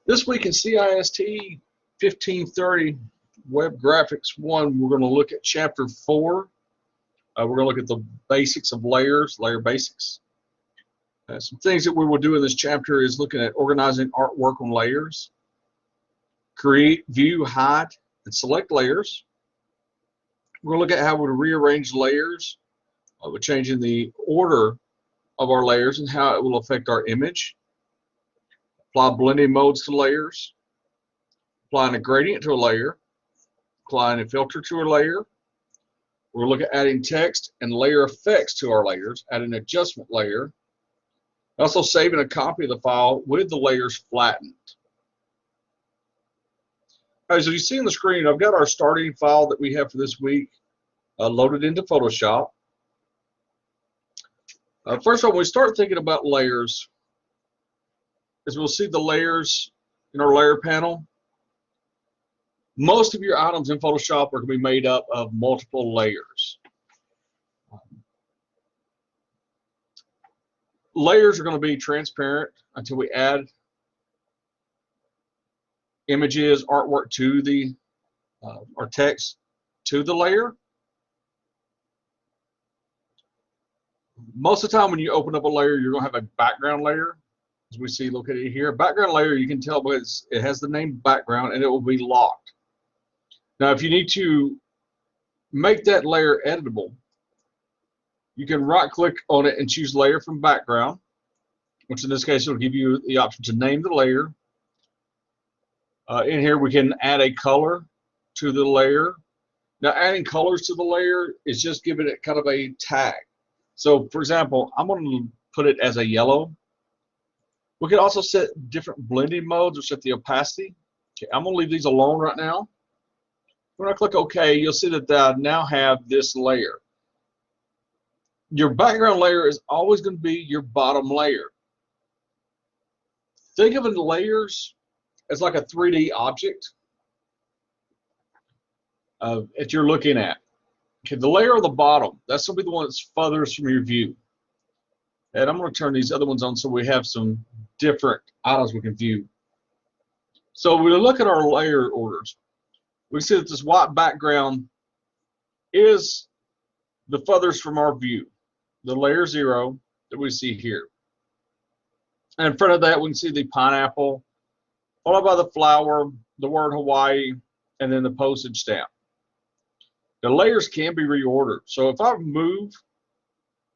This week in CIST 1530 Web Graphics 1, we're going to look at Chapter 4. We're going to look at the basics of layers, layer basics. Some things that we will do in this chapter is looking at organizing artwork on layers, create, view, hide, and select layers. We're going to look at how we rearrange layers with changing the order of our layers and how it will affect our image. Apply blending modes to layers, applying a gradient to a layer, applying a filter to a layer. We'll look at adding text and layer effects to our layers, add an adjustment layer, also saving a copy of the file with the layers flattened. As you see on the screen, I've got our starting file that we have for this week loaded into Photoshop. First of all, when we start thinking about layers, as we'll see the layers in our layer panel, most of your items in Photoshop are going to be made up of multiple layers. Layers are going to be transparent until we add images, artwork to the or text to the layer. Most of the time when you open up a layer, you're going to have a background layer. As we see located here, background layer, you can tell because it has the name background and it will be locked. Now, if you need to make that layer editable, you can right-click on it and choose Layer from Background, which in this case will give you the option to name the layer. In here, we can add a color to the layer. Now, adding colors to the layer is just giving it kind of a tag. So, for example, I'm going to put it as a yellow. We can also set different blending modes or set the opacity. Okay, I'm going to leave these alone right now. When I click OK, you'll see that I now have this layer. Your background layer is always going to be your bottom layer. Think of the layers as like a 3D object that you're looking at. Okay, the layer on the bottom, that's going to be the one that's furthest from your view. And I'm going to turn these other ones on so we have some different items we can view. So when we look at our layer orders, we see that this white background is the furthest from our view, the layer 0 that we see here. And in front of that, we can see the pineapple, followed by the flower, the word Hawaii, and then the postage stamp. The layers can be reordered. So if I move,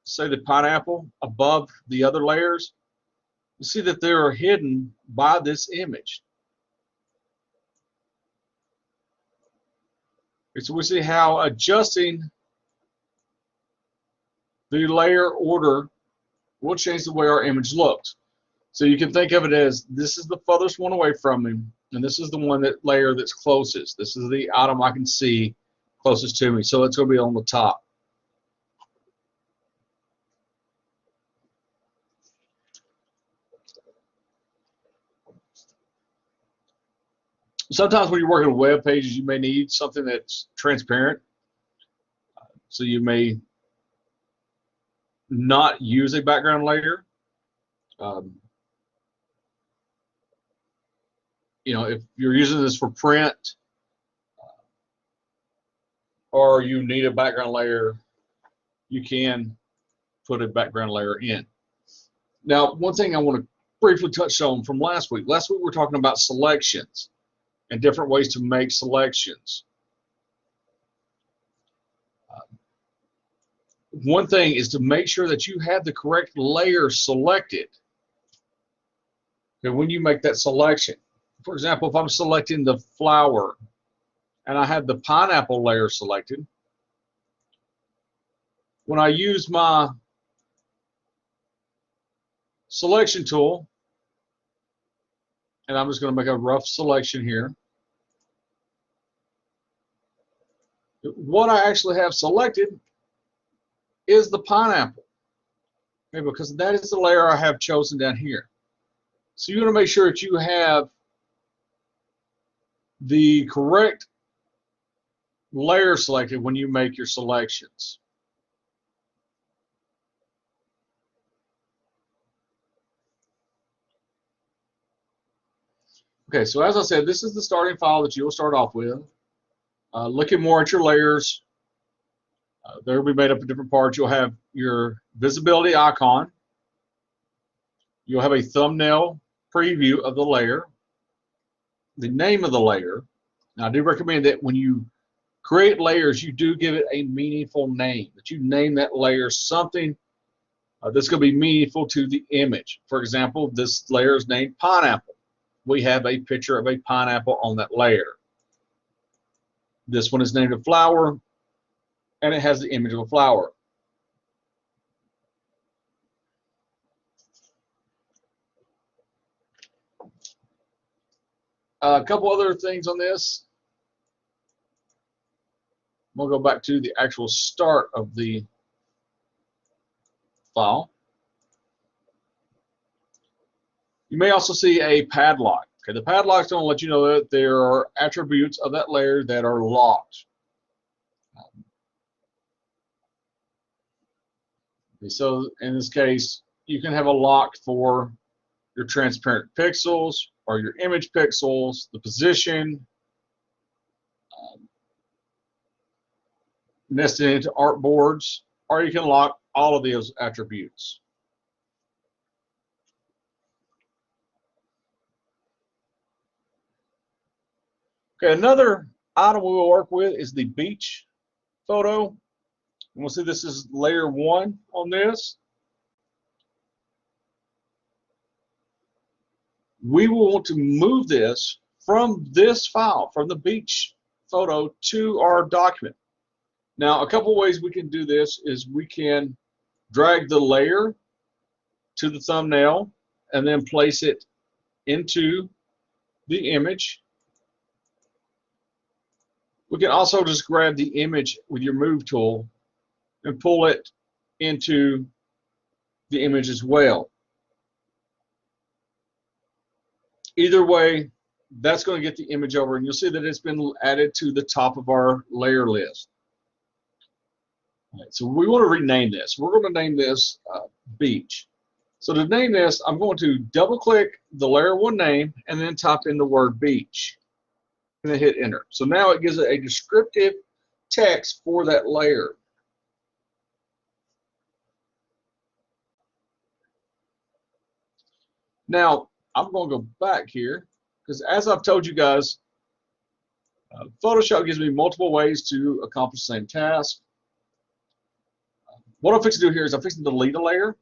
say, the pineapple above the other layers, you see that they are hidden by this image. So we see how adjusting the layer order will change the way our image looks. So you can think of it as this is the furthest one away from me, and this is the one that layer that's closest. This is the item I can see closest to me. So it's going to be on the top. Sometimes when you're working with web pages, you may need something that's transparent. So you may not use a background layer. You know, if you're using this for print or you need a background layer, you can put a background layer in. Now, one thing I want to briefly touch on from last week. Last week we were talking about selections and different ways to make selections. One thing is to make sure that you have the correct layer selected. Okay, when you make that selection. For example, if I'm selecting the flower and I have the pineapple layer selected, when I use my selection tool, and I'm just going to make a rough selection here, what I actually have selected is the pineapple, okay, because that is the layer I have chosen down here. So you want to make sure that you have the correct layer selected when you make your selections. Okay, so as I said, this is the starting file that you'll start off with. Looking more at your layers, they'll be made up of different parts. You'll have your visibility icon. You'll have a thumbnail preview of the layer, the name of the layer. Now, I do recommend that when you create layers, you do give it a meaningful name, that you name that layer something that's going to be meaningful to the image. For example, this layer is named pineapple. We have a picture of a pineapple on that layer. This one is named a flower, and it has the image of a flower. A couple other things on this. We'll go back to the actual start of the file. You may also see a padlock. Okay, the padlock is going to let you know that there are attributes of that layer that are locked. Okay, so in this case, you can have a lock for your transparent pixels or your image pixels, the position, nested into artboards, or you can lock all of those attributes. Okay, another item we will work with is the beach photo. And we'll see this is layer 1 on this. We will want to move this from this file, from the beach photo, to our document. Now, a couple ways we can do this is we can drag the layer to the thumbnail and then place it into the image. We can also just grab the image with your move tool and pull it into the image as well. Either way, that's going to get the image over, and you'll see that it's been added to the top of our layer list. All right, so we want to rename this. We're going to name this beach. So to name this, I'm going to double click the layer 1 name and then type in the word beach and then hit enter. So now it gives it a descriptive text for that layer. Now I'm going to go back here because, as I've told you guys, Photoshop gives me multiple ways to accomplish the same task. What I'm fixing to do here is I'm fixing to delete a layer.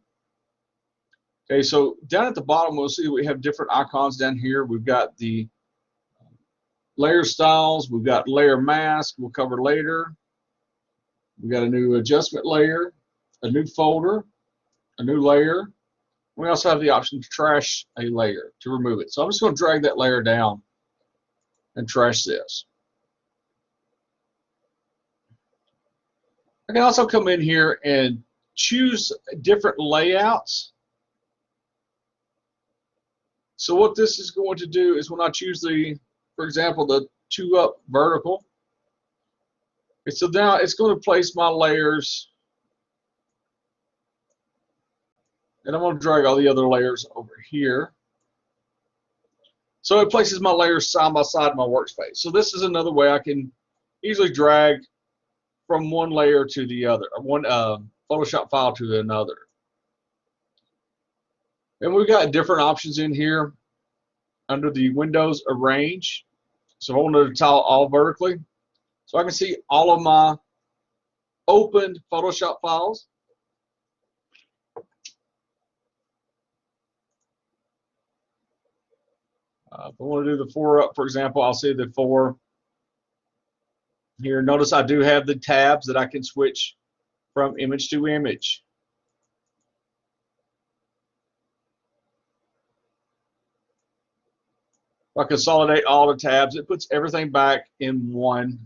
Okay, so down at the bottom, we'll see we have different icons down here. We've got the layer styles. We've got layer mask. We'll cover later. We've got a new adjustment layer, a new folder, a new layer. We also have the option to trash a layer, to remove it. So I'm just going to drag that layer down and trash this. I can also come in here and choose different layouts. So what this is going to do is when I choose the, for example, the 2-up vertical, so now it's going to place my layers, and I'm going to drag all the other layers over here. So it places my layers side by side in my workspace. So this is another way I can easily drag from one layer to the other, or one Photoshop file to another. And we've got different options in here under the Windows Arrange. So I wanted to tile all vertically, so I can see all of my opened Photoshop files. If I want to do the 4-up, for example, I'll see the 4 here. Notice I do have the tabs that I can switch from image to image. If I consolidate all the tabs, it puts everything back in one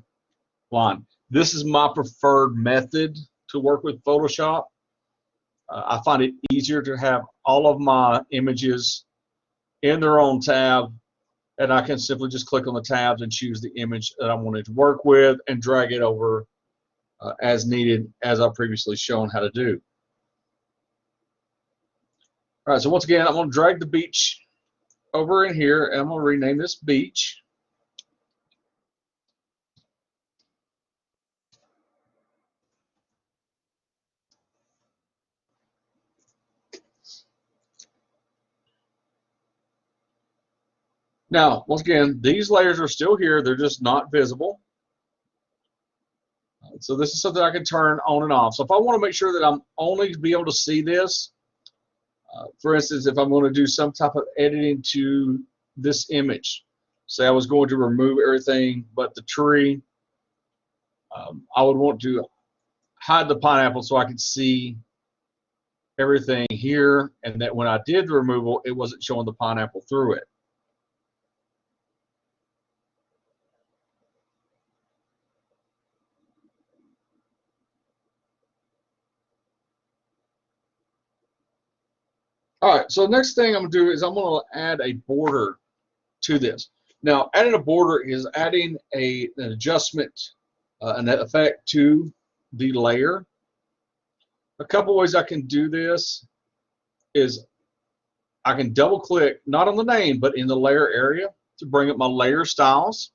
line. This is my preferred method to work with Photoshop. I find it easier to have all of my images in their own tab, and I can simply just click on the tabs and choose the image that I wanted to work with and drag it over as needed, as I've previously shown how to do. All right, so once again, I'm going to drag the beach over in here, and I'm going to rename this beach. Now, once again, these layers are still here. They're just not visible. So this is something I can turn on and off. So if I want to make sure that I'm only be able to see this, for instance, if I'm going to do some type of editing to this image, say I was going to remove everything but the tree, I would want to hide the pineapple so I could see everything here, and that when I did the removal, it wasn't showing the pineapple through it. All right, so the next thing I'm going to do is I'm going to add a border to this. Now, adding a border is adding an adjustment, an effect to the layer. A couple ways I can do this is I can double click, not on the name, but in the layer area to bring up my layer styles.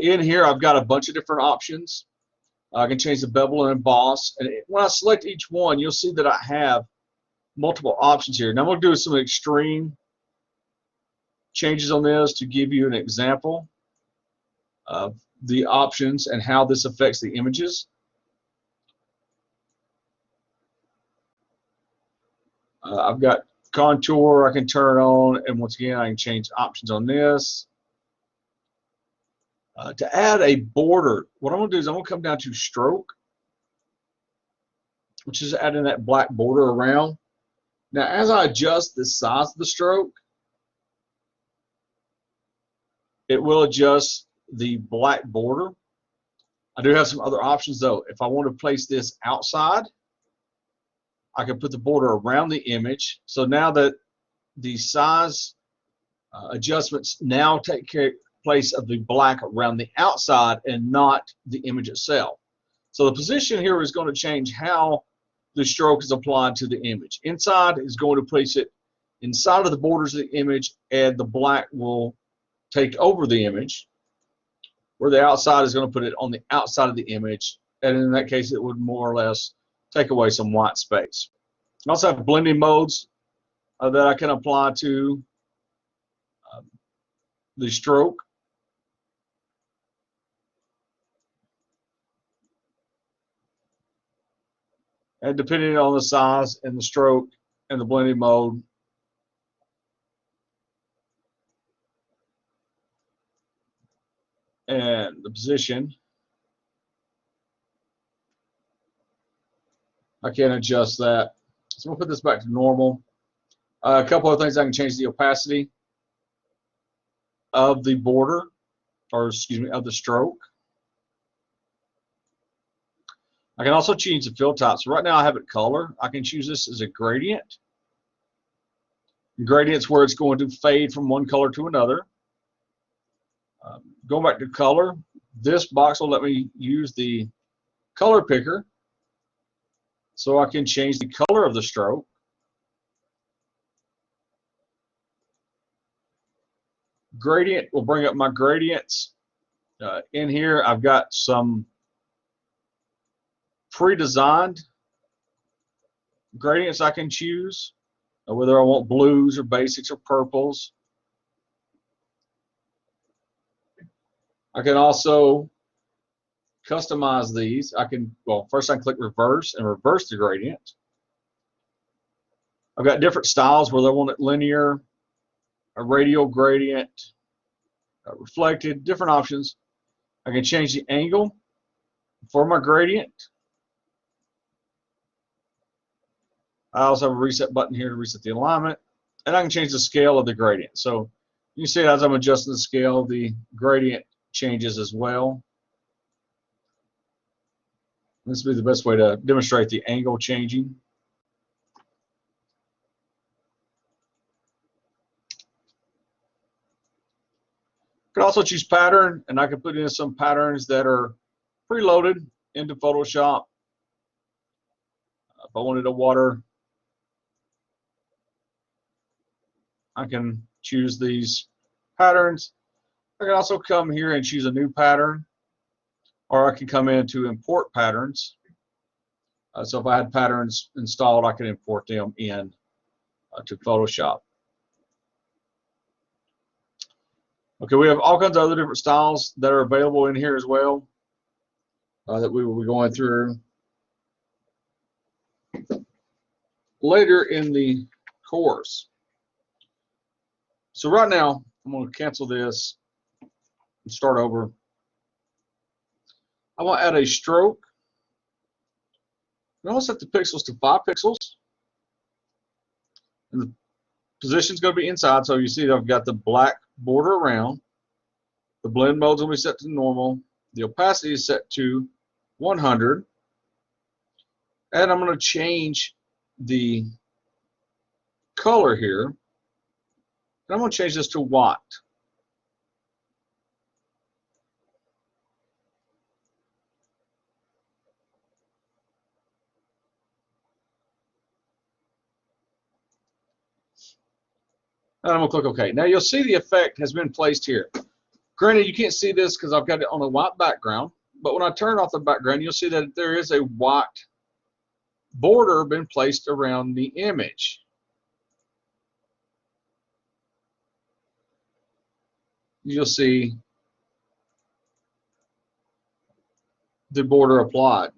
In here, I've got a bunch of different options. I can change the bevel and emboss. And when I select each one, you'll see that I have multiple options here. Now I'm going to do some extreme changes on this to give you an example of the options and how this affects the images. I've got contour I can turn on, and once again I can change options on this. To add a border, what I'm going to do is I'm going to come down to stroke, which is adding that black border around. Now as I adjust the size of the stroke, it will adjust the black border. I do have some other options though. If I want to place this outside, I can put the border around the image. So now that the size adjustments now take place of the black around the outside and not the image itself. So the position here is going to change how the stroke is applied to the image. Inside is going to place it inside of the borders of the image, and the black will take over the image, where the outside is going to put it on the outside of the image, and in that case it would more or less take away some white space. I also have blending modes that I can apply to the stroke. And depending on the size and the stroke and the blending mode, and the position, I can adjust that. So we'll put this back to normal. A couple of things, I can change the opacity of the border, or excuse me, of the stroke. I can also change the fill type. So right now I have it color. I can choose this as a gradient. Gradient's where it's going to fade from one color to another. Going back to color, this box will let me use the color picker so I can change the color of the stroke. Gradient will bring up my gradients. In here I've got some pre-designed gradients I can choose, whether I want blues or basics or purples. I can also customize these. I can, well, first I can click reverse and reverse the gradient. I've got different styles, whether I want it linear, a radial gradient, reflected, different options. I can change the angle for my gradient. I also have a reset button here to reset the alignment, and I can change the scale of the gradient. So you see as I'm adjusting the scale, the gradient changes as well. This would be the best way to demonstrate the angle changing. I can also choose pattern, and I can put in some patterns that are preloaded into Photoshop. If I wanted a water I can choose these patterns. I can also come here and choose a new pattern, or I can come in to import patterns. So if I had patterns installed, I can import them in to Photoshop. Okay, we have all kinds of other different styles that are available in here as well that we will be going through later in the course. So right now, I'm going to cancel this and start over. I want to add a stroke. I'm going to set the pixels to 5 pixels. And the position is going to be inside, so you see I've got the black border around. The blend mode is going to be set to normal. The opacity is set to 100. And I'm going to change the color here. And I'm going to change this to white. And I'm going to click OK. Now you'll see the effect has been placed here. Granted, you can't see this because I've got it on a white background, but when I turn off the background, you'll see that there is a white border been placed around the image. You'll see the border applied.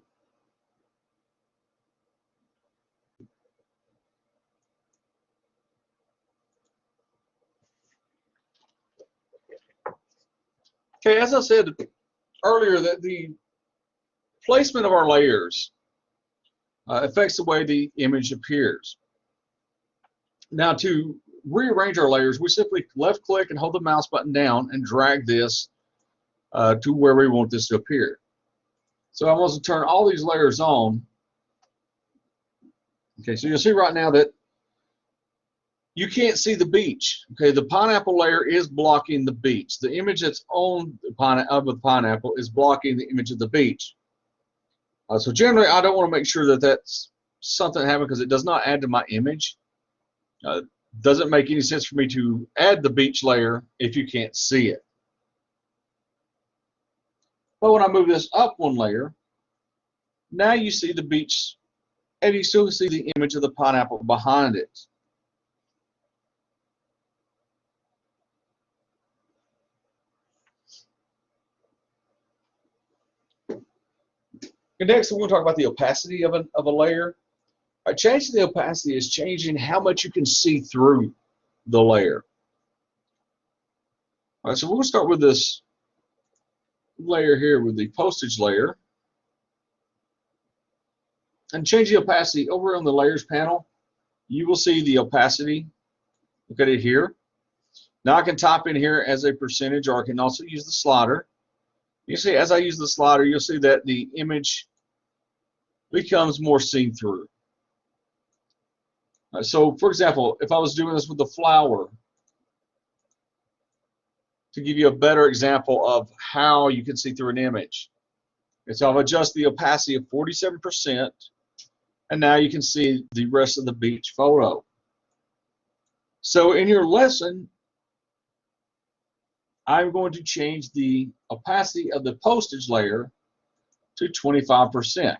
Okay, as I said earlier, that the placement of our layers affects the way the image appears. Now, to rearrange our layers, we simply left click and hold the mouse button down and drag this to where we want this to appear. So I'm going to turn all these layers on. Okay, so you'll see right now that you can't see the beach. Okay, the pineapple layer is blocking the beach. The image that's on the pineapple is blocking the image of the beach. So generally, I don't want to make sure that that's something happened because it does not add to my image. Doesn't make any sense for me to add the beach layer if you can't see it. But when I move this up one layer, now you see the beach, and you still see the image of the pineapple behind it. And next, we're going to talk about the opacity of a layer. Changing the opacity is changing how much you can see through the layer. All right, so we're going to start with this layer here with the postage layer. And change the opacity over on the layers panel. You will see the opacity. Look at it here. Now I can type in here as a percentage, or I can also use the slider. You see, as I use the slider, you'll see that the image becomes more seen through. So, for example, if I was doing this with the flower, to give you a better example of how you can see through an image. And so I've adjusted the opacity of 47%, and now you can see the rest of the beach photo. So in your lesson, I'm going to change the opacity of the postage layer to 25%.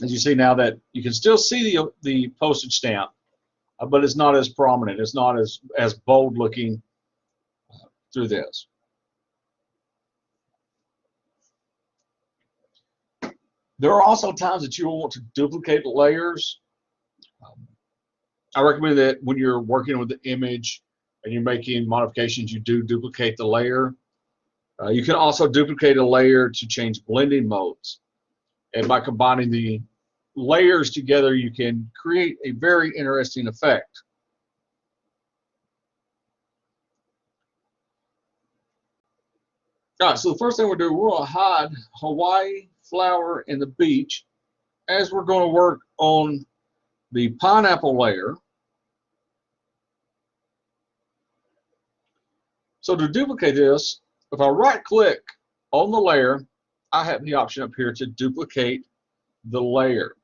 As you see now that you can still see the postage stamp, but it's not as prominent. It's not as bold looking through this. There are also times that you will want to duplicate layers. I recommend that when you're working with the image and you're making modifications, you do duplicate the layer. You can also duplicate a layer to change blending modes. And by combining the layers together, you can create a very interesting effect. All right, so the first thing we'll do, we're going to hide Hawaii, flower, and the beach as we're going to work on the pineapple layer. So to duplicate this, if I right-click on the layer, I have the option up here to duplicate the layer.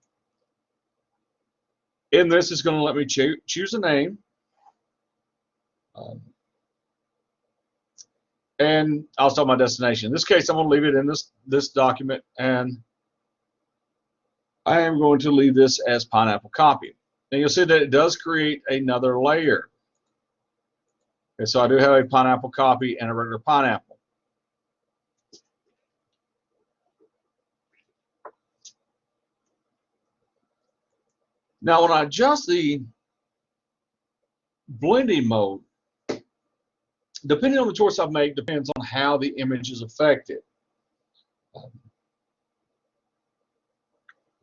In this, it's going to let me choose a name. And I'll start my destination. In this case, I'm going to leave it in this document, and I am going to leave this as pineapple copy. And you'll see that it does create another layer. Okay, so I do have a pineapple copy and a regular pineapple. Now, when I adjust the blending mode, depending on the choice I make, depends on how the image is affected.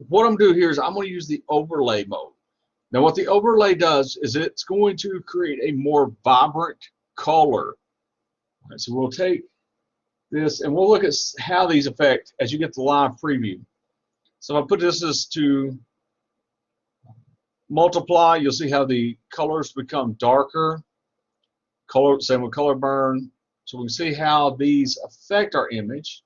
What I'm going to do here is I'm going to use the overlay mode. Now, what the overlay does is it's going to create a more vibrant color. All right, so we'll take this and we'll look at how these affect as you get the live preview. So if I put this as to multiply, you'll see how the colors become darker. Same with color burn. So we can see how these affect our image.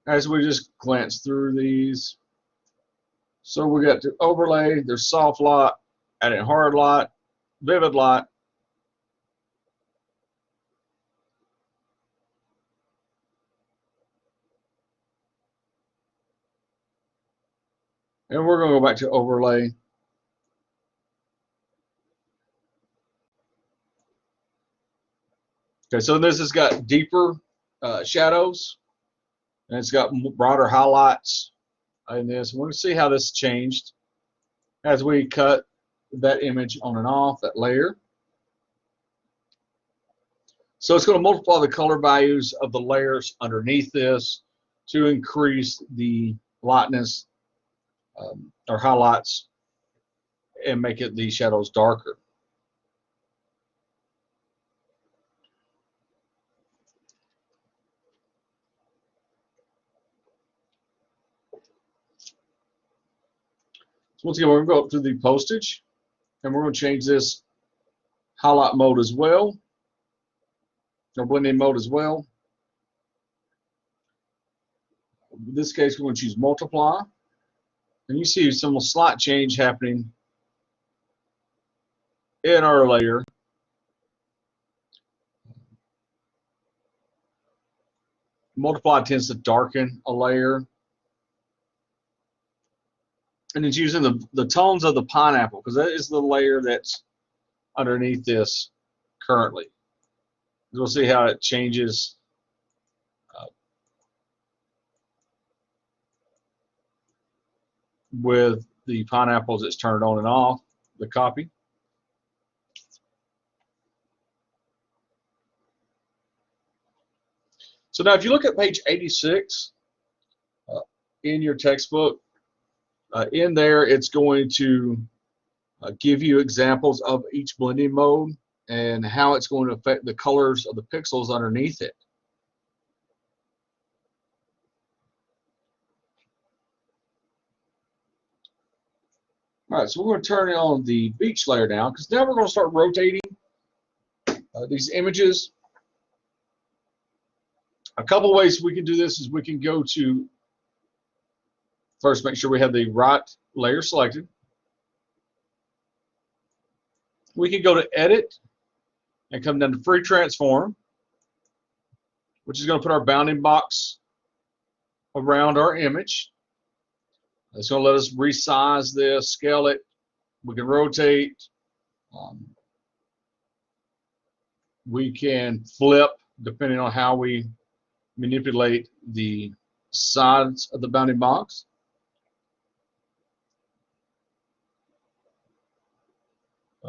As we just glance through these. So we got the overlay, there's soft light, adding hard light, vivid light. And we're going to go back to overlay. Okay, so this has got deeper shadows, and it's got broader highlights in this. We're going to see how this changed as we cut that image on and off, that layer. So it's going to multiply the color values of the layers underneath this to increase the lightness or highlights and make it the shadows darker. So once again, we're going to go up to the postage, and we're going to change this highlight mode as well, or blending mode as well. In this case, we're going to choose multiply, and you see some slight change happening in our layer. Multiply tends to darken a layer. And it's using the tones of the pineapple, because that is the layer that's underneath this currently. We'll see how it changes with the pineapples that's turned on and off the copy. So now if you look at page 86 in your textbook, in there it's going to give you examples of each blending mode and how it's going to affect the colors of the pixels underneath it. All right, so we're going to turn on the beach layer now, because now we're going to start rotating these images. A couple ways we can do this is we can go to, first make sure we have the right layer selected. We can go to Edit and come down to Free Transform, which is going to put our bounding box around our image. It's going to let us resize this, scale it. We can rotate. We can flip depending on how we manipulate the sides of the bounding box.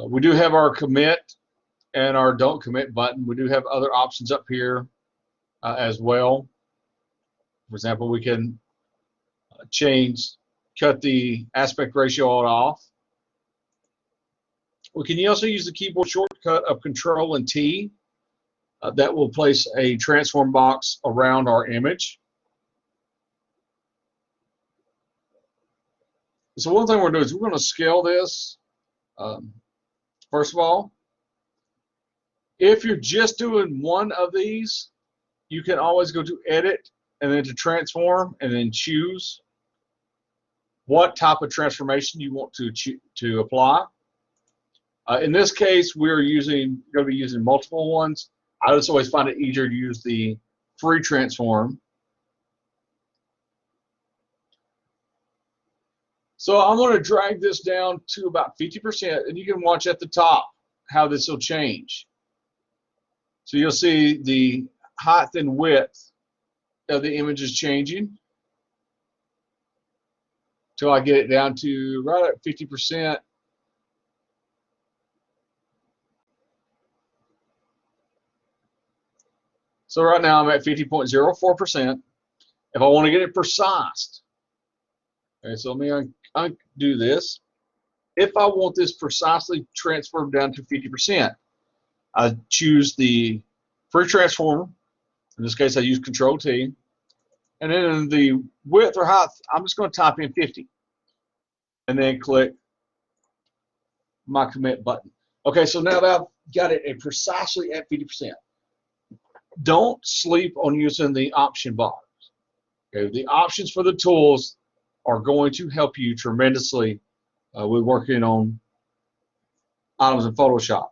We do have our commit and our don't commit button. We do have other options up here as well. For example, we can cut the aspect ratio off. We can also use the keyboard shortcut of Control and T. That will place a transform box around our image. So one thing we're going to do is we're going to scale this. First of all, If you're just doing one of these, you can always go to edit and then to transform and then choose what type of transformation you want to apply. In this case, we're going to be using multiple ones. I just always find it easier to use the free transform. So I'm going to drag this down to about 50%, and you can watch at the top how this will change. So you'll see the height and width of the image is changing till I get it down to right at 50%. So right now I'm at 50.04%. If I want to get it precise, okay, so let me undo this. If I want this precisely transferred down to 50%, I choose the free transform. In this case, I use Control T. And then in the width or height, I'm just going to type in 50. And then click my commit button. Okay, so now that I've got it precisely at 50%. Don't sleep on using the option bars. Okay, the options for the tools are going to help you tremendously with working on items in Photoshop.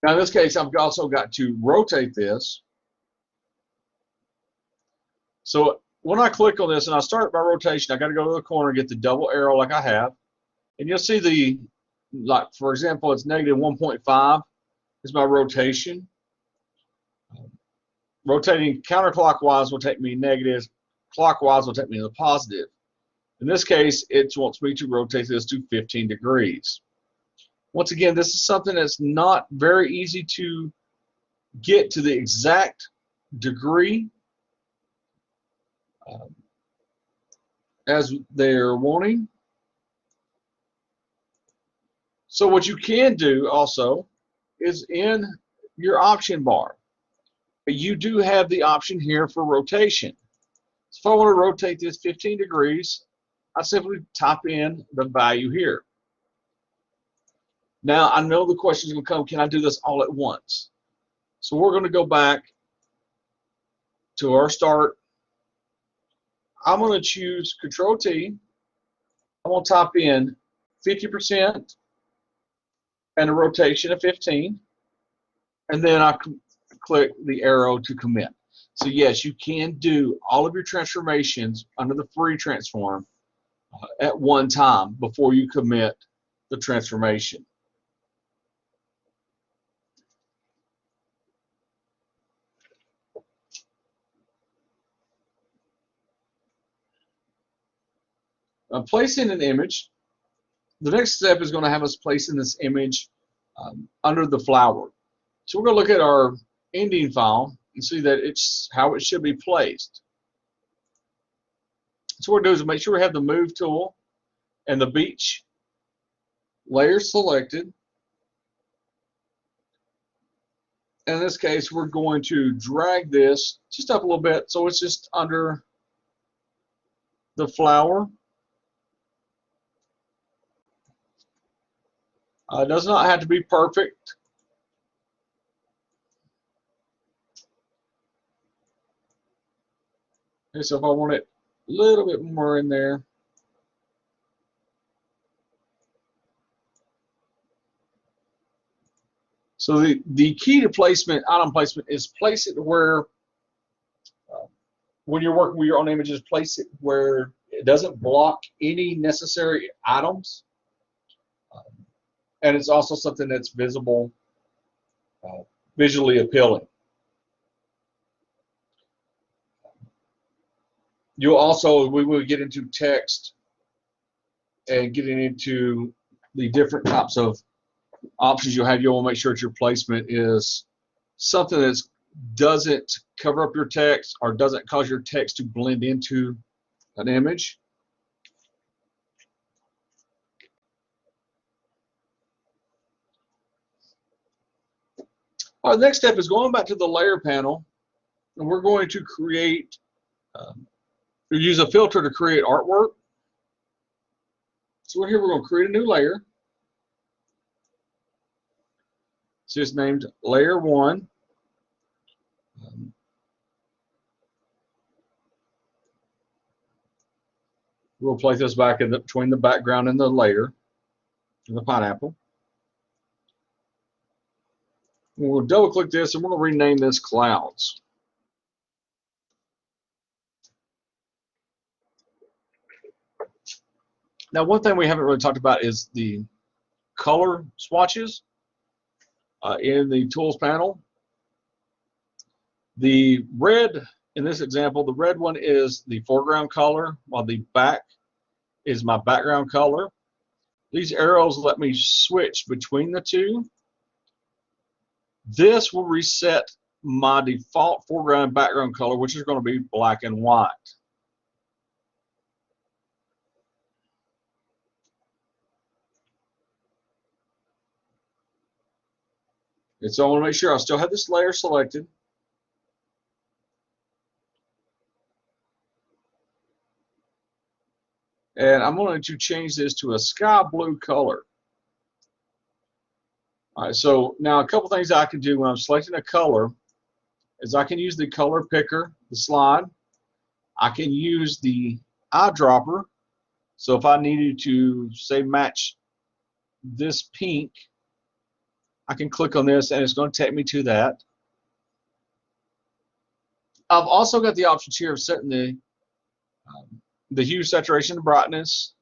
Now in this case, I've also got to rotate this. So when I click on this and I start my rotation, I got to go to the corner and get the double arrow like I have. And you'll see the, like for example, it's negative 1.5 is my rotation. Rotating counterclockwise will take me negative, clockwise will take me to the positive. In this case, it wants me to rotate this to 15 degrees. Once again, this is something that's not very easy to get to the exact degree as they're wanting. So what you can do also is in your option bar, you do have the option here for rotation. So if I want to rotate this 15 degrees, I simply type in the value here. Now I know the question is going to come, can I do this all at once? So we're going to go back to our start. I'm going to choose Control T. I'm going to type in 50% and a rotation of 15. And then I click the arrow to commit. So yes, you can do all of your transformations under the free transform at one time before you commit the transformation. Placing an image, the next step is going to have us placing this image under the flower. So we're going to look at our ending file and see that it's how it should be placed. So what we're doing is make sure we have the move tool and the beach layer selected. And in this case, we're going to drag this just up a little bit so it's just under the flower. It does not have to be perfect. Okay, so if I want it a little bit more in there. So the key to placement, item placement, is place it where, when you're working with your own images, place it where it doesn't block any necessary items. And it's also something that's visible, visually appealing. You'll also, we will get into text and getting into the different types of options you'll have. You'll want to make sure that your placement is something that doesn't cover up your text or doesn't cause your text to blend into an image. Our next step is going back to the layer panel, and we're going to create, use a filter to create artwork. So here we're going to create a new layer. So it's named layer 1. We'll place this back in between the background and the layer, and the pineapple. We'll double click this and we're going to rename this clouds. Now, one thing we haven't really talked about is the color swatches in the tools panel. The red, in this example, the red one is the foreground color, while the back is my background color. These arrows let me switch between the two. This will reset my default foreground and background color, which is going to be black and white. And so I want to make sure I still have this layer selected. And I'm going to change this to a sky blue color. All right, so now a couple things I can do when I'm selecting a color is I can use the color picker, the slide. I can use the eyedropper. So if I needed to, say, match this pink, I can click on this and it's going to take me to that. I've also got the options here of setting the hue, saturation, and brightness,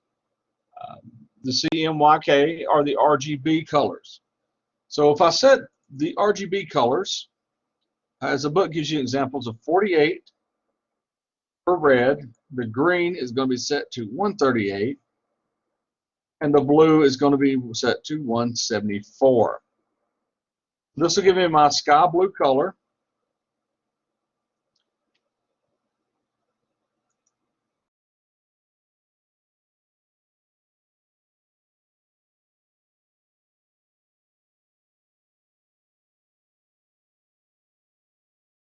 the CMYK, or the RGB colors. So if I set the RGB colors, as the book gives you examples of 48 for red, the green is going to be set to 138, and the blue is going to be set to 174. This will give me my sky blue color.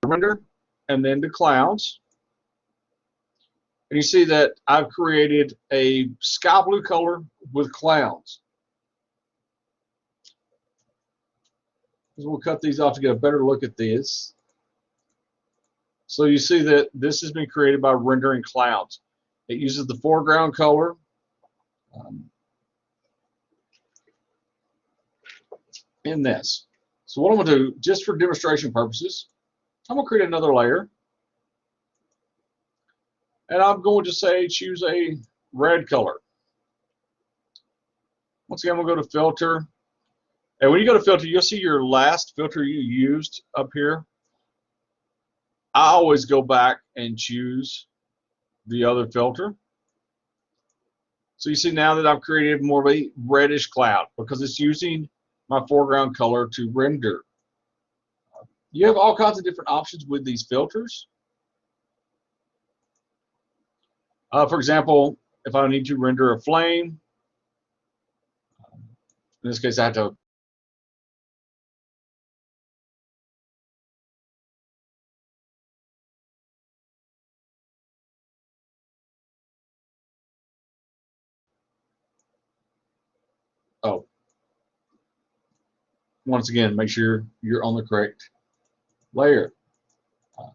Render, and then to clouds. And you see that I've created a sky blue color with clouds. We'll cut these off to get a better look at this. So you see that this has been created by rendering clouds. It uses the foreground color. In this. So what I'm going to do, just for demonstration purposes, I'm going to create another layer. And I'm going to say choose a red color. Once again, we'll go to filter. And when you go to filter, you'll see your last filter you used up here. I always go back and choose the other filter. So you see now that I've created more of a reddish cloud because it's using my foreground color to render. You have all kinds of different options with these filters. For example, if I need to render a flame, in this case I have to once again, make sure you're on the correct layer.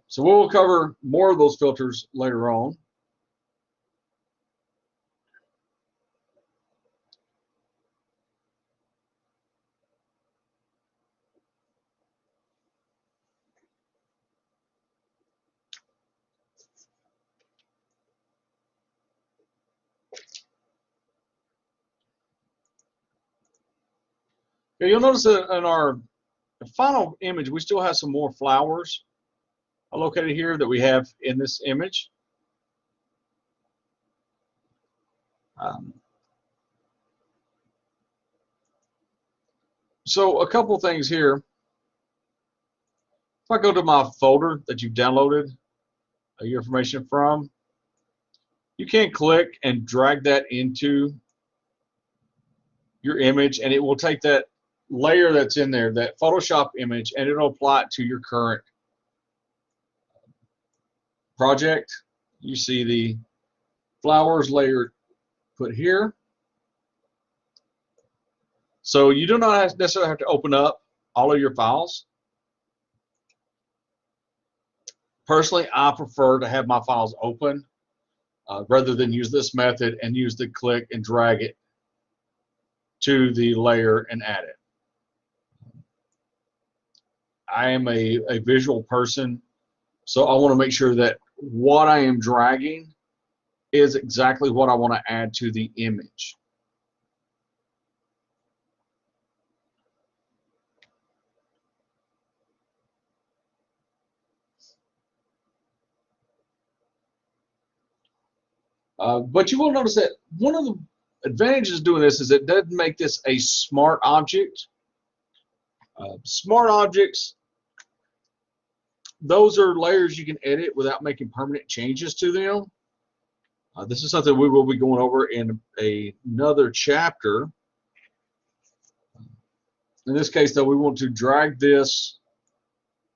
So we'll cover more of those filters later on. Okay, you'll notice that in our final image, we still have some more flowers located here that we have in this image. So a couple things here. If I go to my folder that you've downloaded your information from, you can click and drag that into your image, and it will take that layer that's in there, that Photoshop image, and it'll apply it to your current project. You see the flowers layer put here. So you do not necessarily have to open up all of your files. Personally, I prefer to have my files open rather than use this method and use the click and drag it to the layer and add it. I am a visual person, so I want to make sure that what I am dragging is exactly what I want to add to the image. But you will notice that one of the advantages of doing this is it doesn't make this a smart object. Smart objects, those are layers you can edit without making permanent changes to them. This is something we will be going over in another chapter. In this case, though, we want to drag this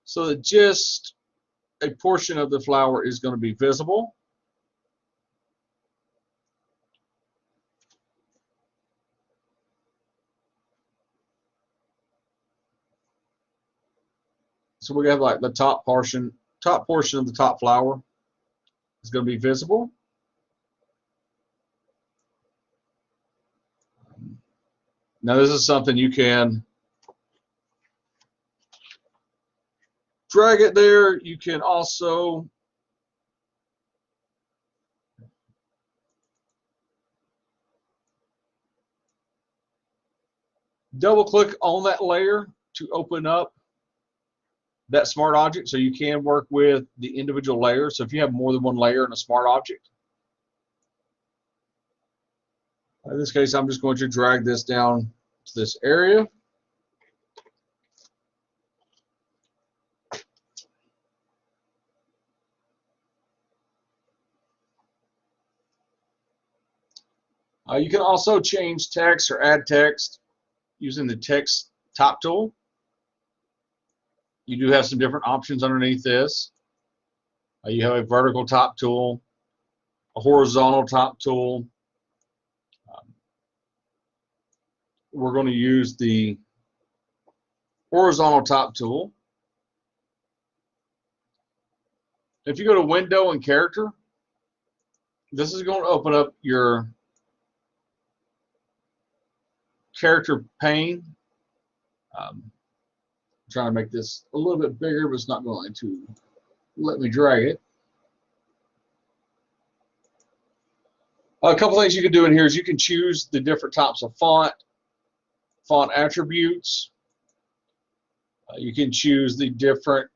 so that just a portion of the flower is going to be visible. So we have like the top portion of the top flower is going to be visible. Now this is something you can drag it there. You can also double click on that layer to open up that smart object, so you can work with the individual layers. So if you have more than one layer in a smart object, in this case, I'm just going to drag this down to this area. You can also change text or add text using the text top tool. You do have some different options underneath this. You have a vertical top tool, a horizontal top tool. We're going to use the horizontal top tool. If you go to Window and Character, this is going to open up your character pane. I'm trying to make this a little bit bigger, but it's not going to let me drag it. A couple things you can do in here is you can choose the different types of font attributes. You can choose the different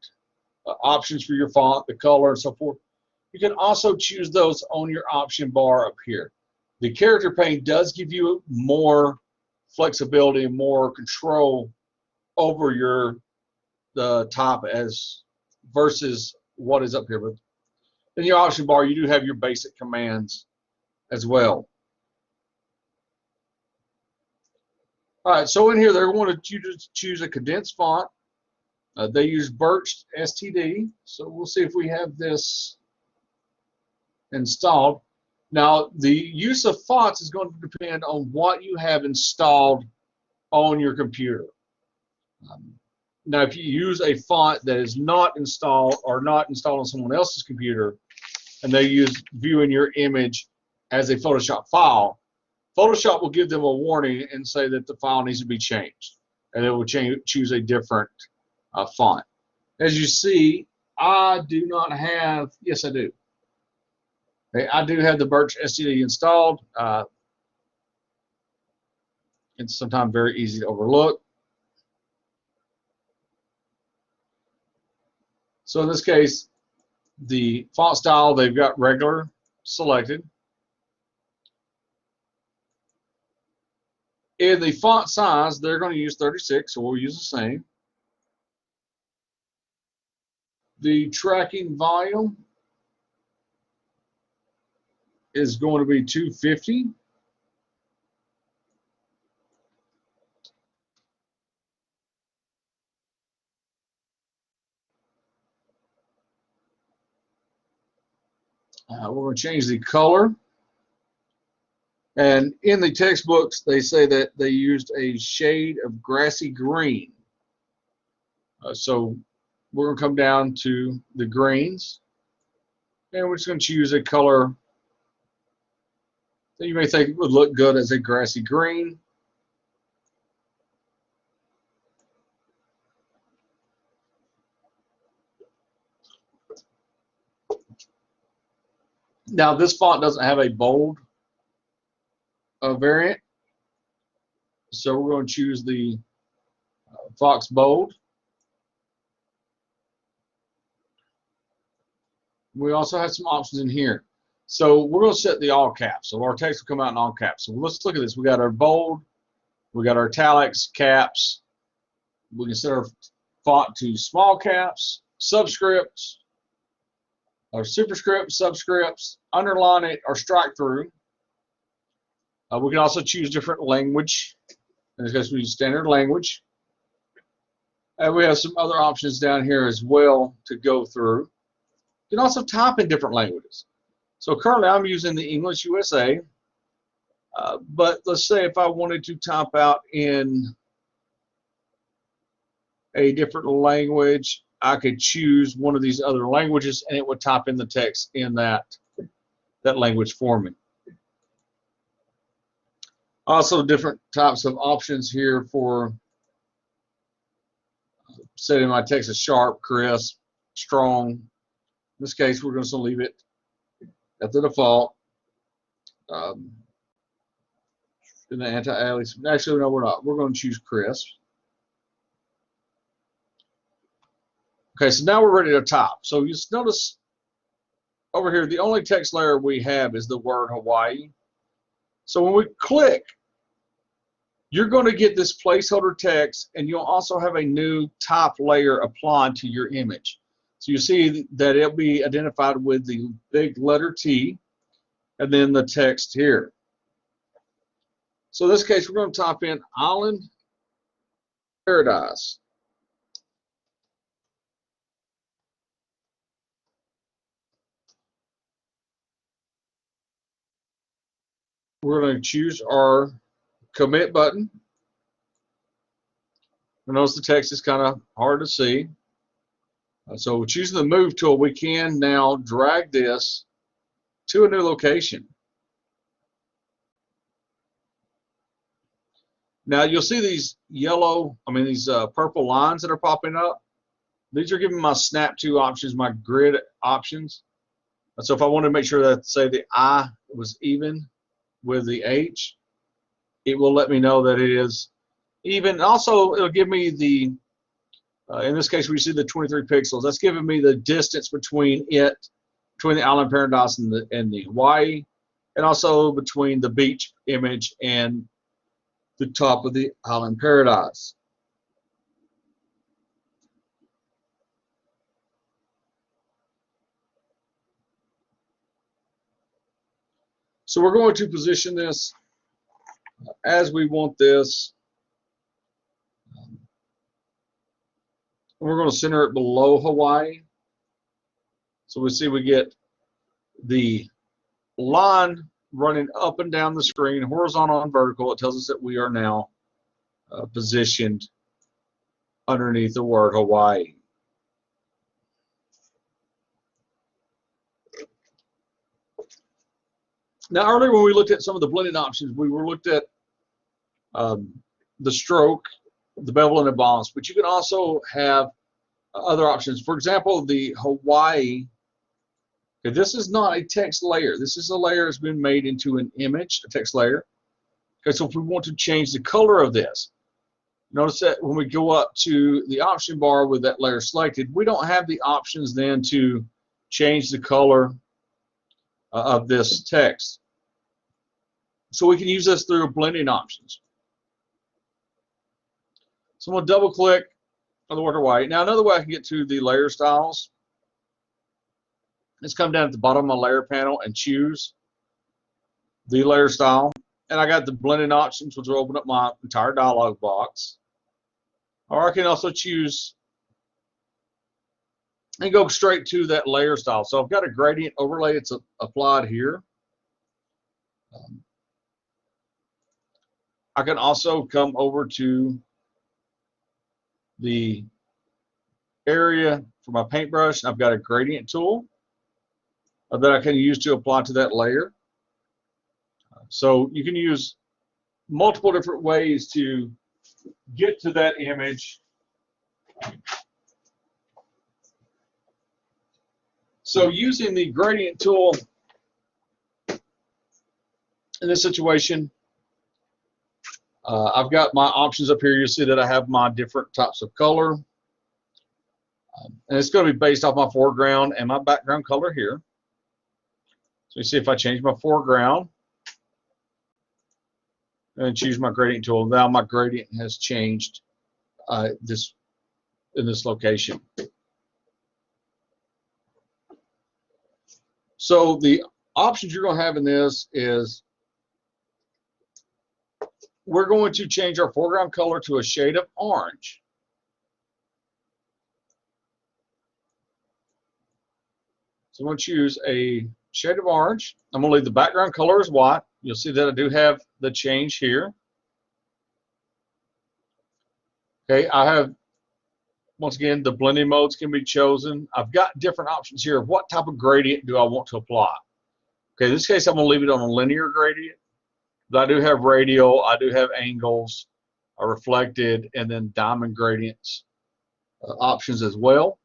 options for your font, the color, and so forth. You can also choose those on your option bar up here. The character pane does give you more flexibility and more control over the top as versus what is up here. But in your option bar, you do have your basic commands as well. All right, so in here they're going to choose a condensed font. They use Birch STD, so we'll see if we have this installed. Now, the use of fonts is going to depend on what you have installed on your computer. Now, if you use a font that is not installed or not installed on someone else's computer, and they use viewing your image as a Photoshop file, Photoshop will give them a warning and say that the file needs to be changed, and it will choose a different font. As you see, I do not have, yes I do. Okay, I do have the Birch STD installed. It's sometimes very easy to overlook. So in this case, the font style, they've got regular selected. In the font size, they're going to use 36, so we'll use the same. The tracking volume is going to be 250. We're going to change the color. And in the textbooks, they say that they used a shade of grassy green. So we're going to come down to the greens, and we're just going to choose a color that you may think would look good as a grassy green. Now this font doesn't have a bold variant, so we're going to choose the Fox Bold. We also have some options in here. So we're going to set the all caps. So our text will come out in all caps. So let's look at this. We got our bold, we got our italics, caps. We can set our font to small caps, subscripts, or superscript, subscripts, underline it, or strike through. We can also choose different language. In this case, we use standard language. And we have some other options down here as well to go through. You can also type in different languages. So currently I'm using the English USA, but let's say if I wanted to type out in a different language, I could choose one of these other languages and it would type in the text in that language for me. Also different types of options here for setting my text as sharp, crisp, strong. In this case, we're going to leave it at the default. In the anti-alias. Actually, no, we're not. We're going to choose crisp. Okay, so now we're ready to type. So you just notice over here, the only text layer we have is the word Hawaii. So when we click, you're going to get this placeholder text, and you'll also have a new type layer applied to your image. So you see that it'll be identified with the big letter T and then the text here. So in this case, we're going to type in Island Paradise. We're going to choose our commit button. Notice the text is kind of hard to see. So choosing the move tool, we can now drag this to a new location. Now you'll see these purple lines that are popping up. These are giving my snap to options, my grid options. So if I want to make sure that, say, the I was even with the H, it will let me know that it is even. Also, it'll give me the, in this case, we see the 23 pixels. That's giving me the distance between the Island Paradise and the Hawaii, and also between the beach image and the top of the Island Paradise. So we're going to position this as we want this. We're going to center it below Hawaii. So we see we get the line running up and down the screen, horizontal and vertical. It tells us that we are now positioned underneath the word Hawaii. Now, earlier when we looked at some of the blending options, we were looked at the stroke, the bevel, and the balance, but you can also have other options. For example, the Hawaii. Okay, this is not a text layer. This is a layer that's been made into an image, a text layer. Okay, so if we want to change the color of this, notice that when we go up to the option bar with that layer selected, we don't have the options then to change the color of this text. So we can use this through blending options. So I'm going to double click on the word Hawaii. Now another way I can get to the layer styles is come down at the bottom of my layer panel and choose the layer style. And I got the blending options, which will open up my entire dialog box. Or I can also choose and go straight to that layer style. So I've got a gradient overlay that's applied here. I can also come over to the area for my paintbrush, and I've got a gradient tool that I can use to apply to that layer. So you can use multiple different ways to get to that image. So using the gradient tool in this situation, I've got my options up here. You'll see that I have my different types of color. And it's going to be based off my foreground and my background color here. So you see if I change my foreground and choose my gradient tool, now my gradient has changed in this location. So the options you're going to have in this is we're going to change our foreground color to a shade of orange. So I'm going to choose a shade of orange. I'm going to leave the background color as white. You'll see that I do have the change here. Okay, I have, once again, the blending modes can be chosen. I've got different options here of what type of gradient do I want to apply. Okay, in this case, I'm going to leave it on a linear gradient. But I do have radial, I do have angles, reflected, and then diamond gradients options as well.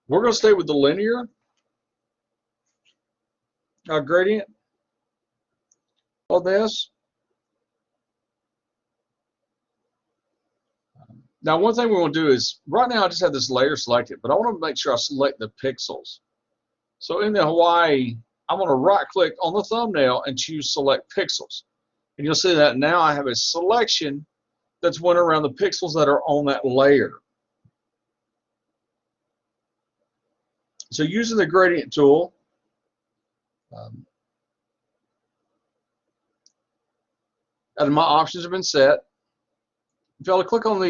We're going to stay with the linear gradient on this. Now, one thing we want to do is, right now I just have this layer selected, but I want to make sure I select the pixels. So in the Hawaii, I'm going to right click on the thumbnail and choose select pixels. And you'll see that now I have a selection that's went around the pixels that are on that layer. So using the gradient tool, and my options have been set. If I click on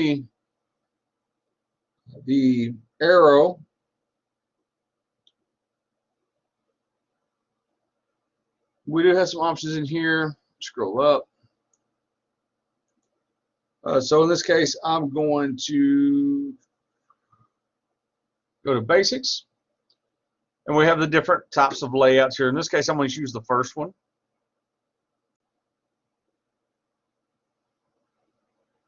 the arrow, we do have some options in here. Scroll up. So in this case, I'm going to go to basics. And we have the different types of layouts here. In this case, I'm going to choose the first one.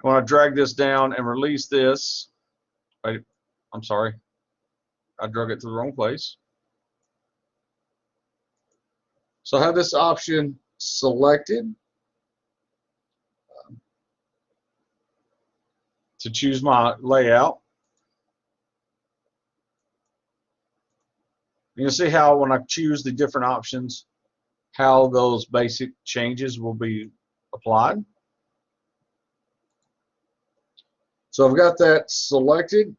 I want to drag this down and release this. Wait, I'm sorry. I drug it to the wrong place. So I have this option selected to choose my layout. You'll see how when I choose the different options, how those basic changes will be applied. So I've got that selected.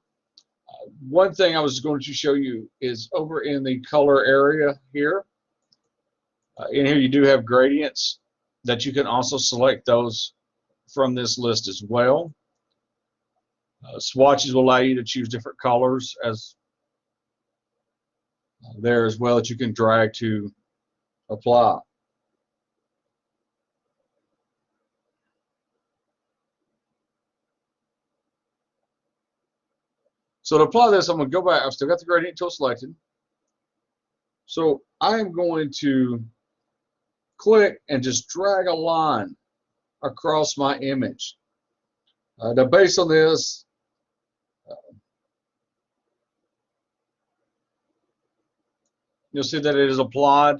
One thing I was going to show you is over in the color area here. In here you do have gradients that you can also select those from this list as well. Swatches will allow you to choose different colors as there as well that you can drag to apply. So to apply this, I'm going to go back. I've still got the gradient tool selected. So I am going to click and just drag a line across my image. Now based on this, you'll see that it is applied.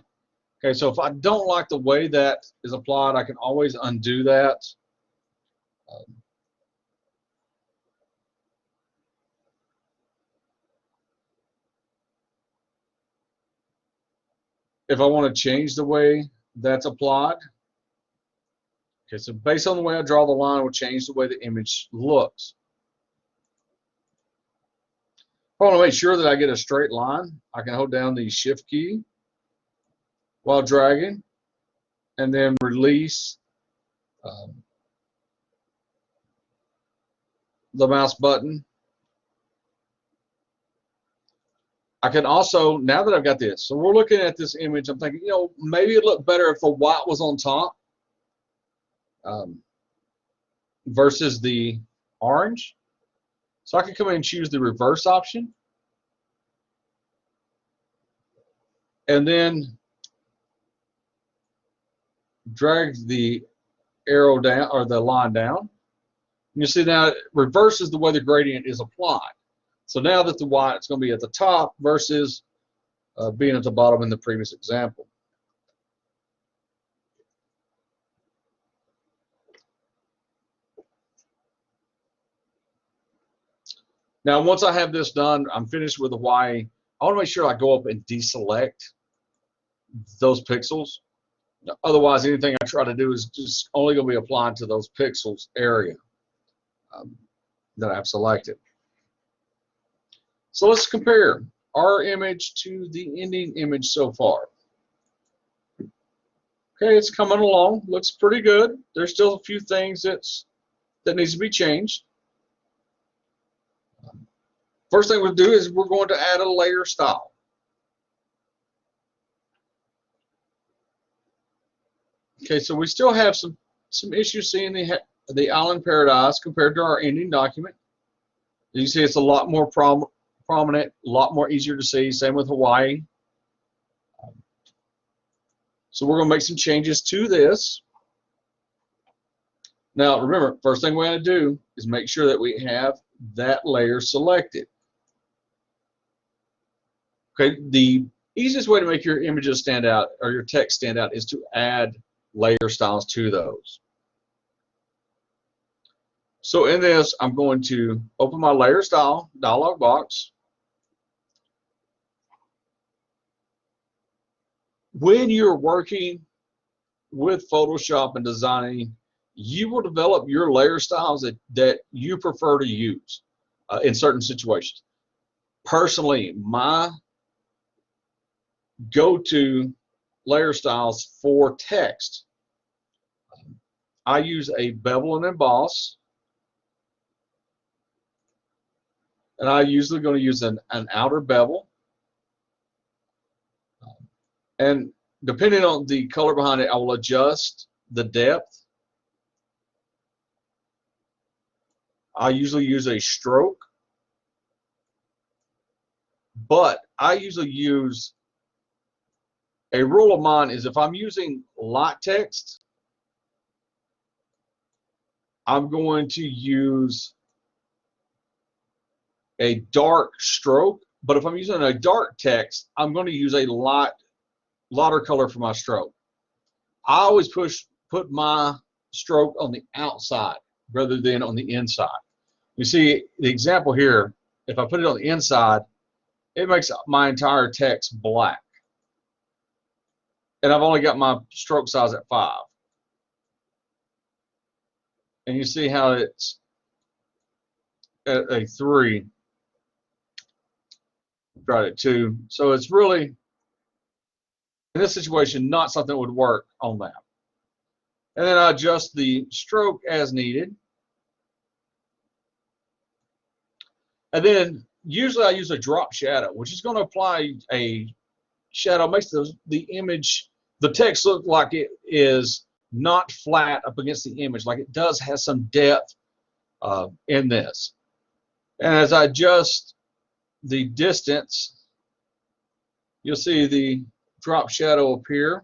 Okay, so if I don't like the way that is applied, I can always undo that. If I want to change the way that's applied, okay, so based on the way I draw the line, it will change the way the image looks. If I want to make sure that I get a straight line, I can hold down the Shift key while dragging and then release the mouse button. I can also, now that I've got this, so we're looking at this image, I'm thinking, you know, maybe it'd look better if the white was on top versus the orange. So I can come in and choose the reverse option, and then drag the arrow down or the line down. You see now it reverses the way the gradient is applied. So now that the white is going to be at the top versus being at the bottom in the previous example. Now once I have this done, I'm finished with the white. I want to make sure I go up and deselect those pixels. Otherwise, anything I try to do is just only going to be applied to those pixels area that I've selected. So let's compare our image to the ending image so far. Okay, it's coming along. Looks pretty good. There's still a few things that needs to be changed. First thing we'll do is we're going to add a layer style. Okay, so we still have some issues seeing the island paradise compared to our ending document. You see it's a lot more prominent, a lot more easier to see. Same with Hawaii. So we're going to make some changes to this. Now remember, first thing we're going to do is make sure that we have that layer selected. Okay, the easiest way to make your images stand out or your text stand out is to add layer styles to those. So in this, I'm going to open my layer style dialog box. When you're working with Photoshop and designing, you will develop your layer styles that you prefer to use in certain situations. Personally, my go-to layer styles for text, I use a bevel and emboss, and I'm usually going to use an outer bevel, and depending on the color behind it, I will adjust the depth. I usually use a stroke, but I usually use a rule of mine is if I'm using light text, I'm going to use a dark stroke, but if I'm using a dark text, I'm going to use a lighter color for my stroke. I always put my stroke on the outside rather than on the inside. You see the example here, if I put it on the inside, it makes my entire text black. And I've only got my stroke size at 5. And you see how it's at a 3, tried at 2. So it's really, in this situation, not something that would work on that. And then I adjust the stroke as needed. And then usually I use a drop shadow, which is going to apply a shadow, makes the image, the text look like it is not flat up against the image, like it does have some depth in this. And as I adjust the distance, you'll see the drop shadow appear.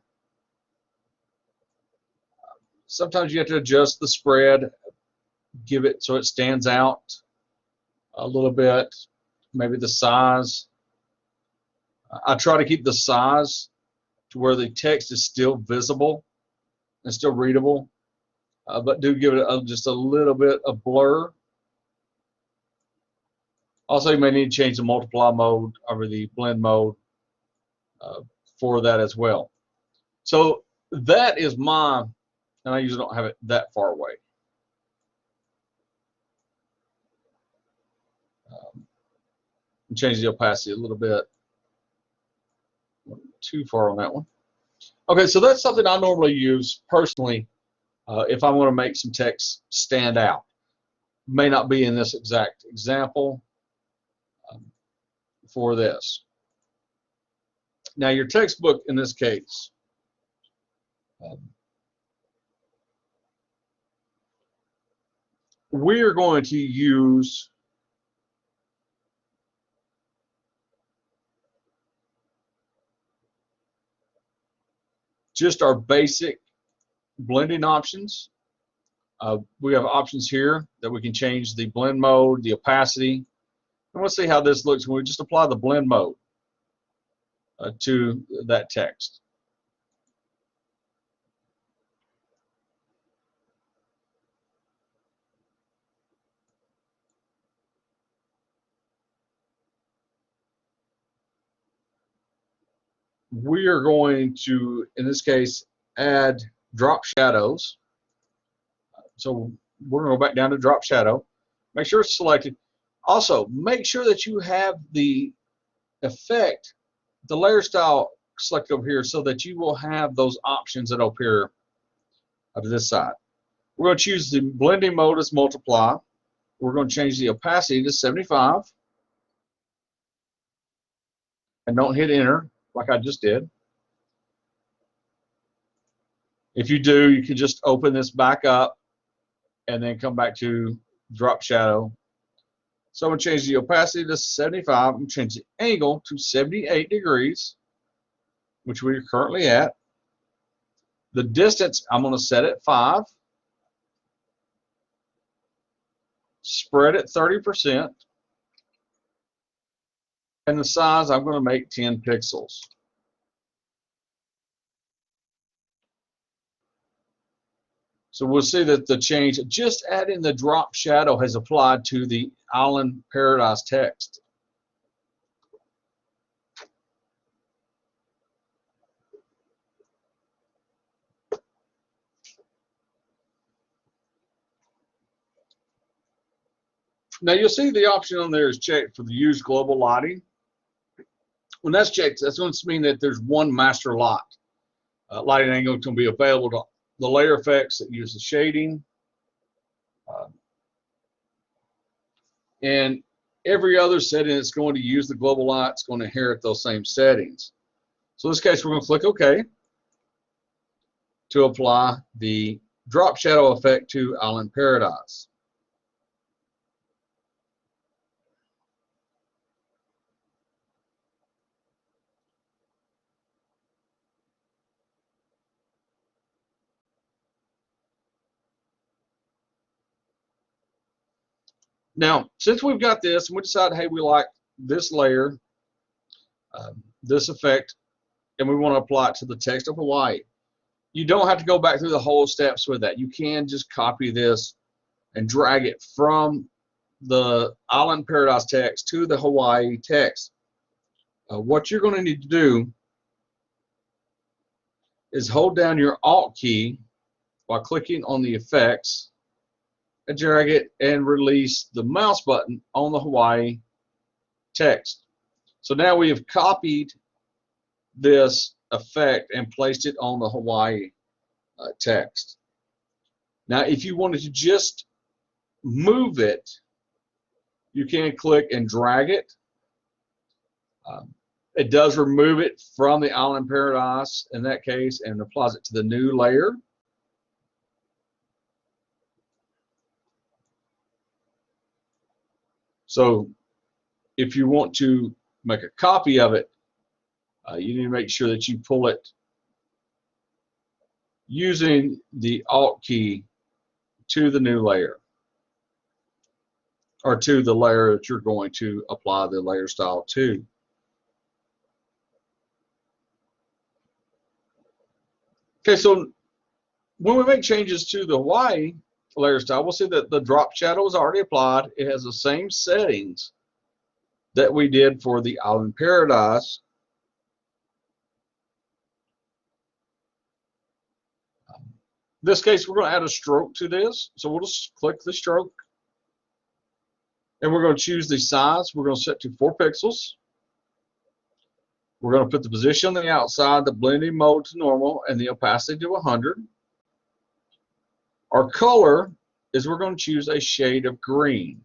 Sometimes you have to adjust the spread, give it so it stands out a little bit, maybe the size. I try to keep the size to where the text is still visible and still readable, but do give it just a little bit of blur. Also, you may need to change the multiply mode or the blend mode for that as well. So that is my, and I usually don't have it that far away. Change the opacity a little bit. Too far on that one. Okay, so that's something I normally use personally if I want to make some text stand out. May not be in this exact example for this. Now your textbook in this case, we're going to use just our basic blending options. We have options here that we can change the blend mode, the opacity. And we'll see how this looks when we just apply the blend mode to that text. We are going to, in this case, add drop shadows. So we're going to go back down to drop shadow. Make sure it's selected. Also, make sure that you have the effect, the layer style selected over here, so that you will have those options that appear to this side. We're going to choose the blending mode as multiply. We're going to change the opacity to 75. And don't hit enter like I just did. If you do, you can just open this back up and then come back to drop shadow. So I'm going to change the opacity to 75. I'm going to change the angle to 78 degrees, which we're currently at. The distance, I'm going to set at 5. Spread it 30%. And the size, I'm going to make 10 pixels. So we'll see that the change, just adding the drop shadow, has applied to the Island Paradise text. Now you'll see the option on there is checked for the use global lighting. When that's checked, that's going to mean that there's one master light. Lighting angle is going to be available to the layer effects that use the shading. And every other setting that's going to use the global light is going to inherit those same settings. So in this case, we're going to click OK to apply the drop shadow effect to Island Paradise. Now, since we've got this and we decide, hey, we like this layer, this effect, and we want to apply it to the text of Hawaii, you don't have to go back through the whole steps with that. You can just copy this and drag it from the Island Paradise text to the Hawaii text. What you're going to need to do is hold down your Alt key while clicking on the effects, and drag it and release the mouse button on the Hawaii text. So now we have copied this effect and placed it on the Hawaii text. Now if you wanted to just move it, you can click and drag it. It does remove it from the Island Paradise in that case and applies it to the new layer. So if you want to make a copy of it, you need to make sure that you pull it using the Alt key to the new layer, or to the layer that you're going to apply the layer style to. Okay, so when we make changes to the Hawaii layer style, we'll see that the drop shadow is already applied. It has the same settings that we did for the Island Paradise. In this case, we're going to add a stroke to this. So we'll just click the stroke. And we're going to choose the size. We're going to set to 4 pixels. We're going to put the position on the outside, the blending mode to normal, and the opacity to 100. Our color is we're going to choose a shade of green.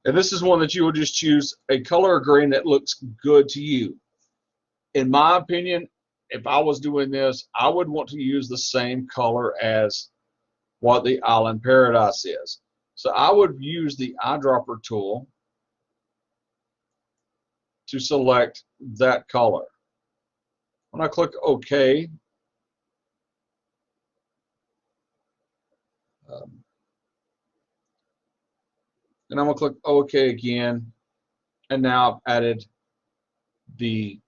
And this is one that you will just choose a color of green that looks good to you. In my opinion, if I was doing this, I would want to use the same color as what the Island Paradise is. So I would use the eyedropper tool to select that color. When I click OK, and I'm going to click OK again, and now I've added the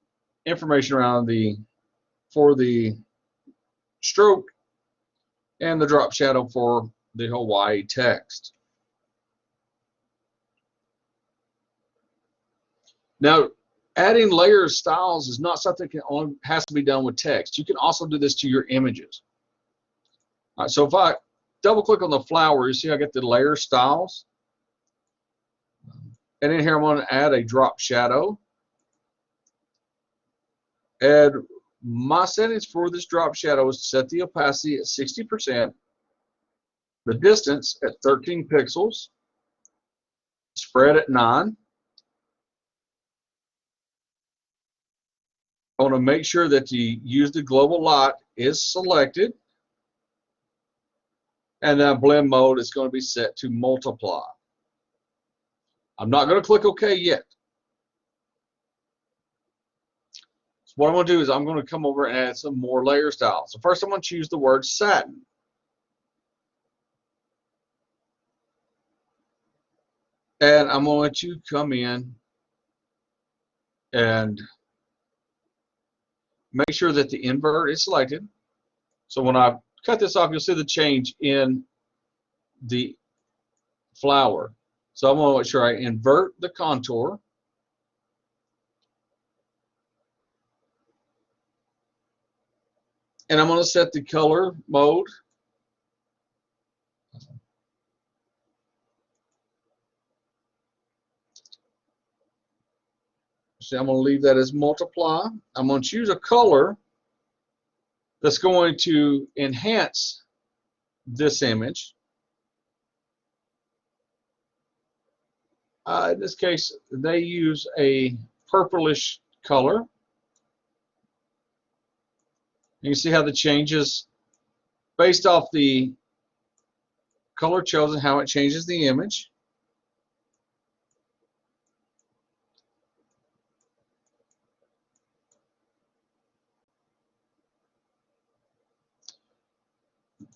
information around for the stroke and the drop shadow for the Hawaii text. Now, adding layers styles is not something that only has to be done with text. You can also do this to your images. All right, so if I double click on the flower, you see I get the layer styles. And in here I'm going to add a drop shadow. And my settings for this drop shadow is to set the opacity at 60%, the distance at 13 pixels, spread at 9. I want to make sure that the use the global light is selected, and then blend mode is going to be set to multiply. I'm not going to click OK yet. So what I'm going to do is I'm going to come over and add some more layer styles. So first I'm going to choose the word satin. And I'm going to come in and make sure that the invert is selected. So when I cut this off, you'll see the change in the flower. So I'm going to make sure I invert the contour. And I'm going to set the color mode. So I'm going to leave that as multiply. I'm going to choose a color that's going to enhance this image. In this case, they use a purplish color. You can see how the changes based off the color chosen, how it changes the image.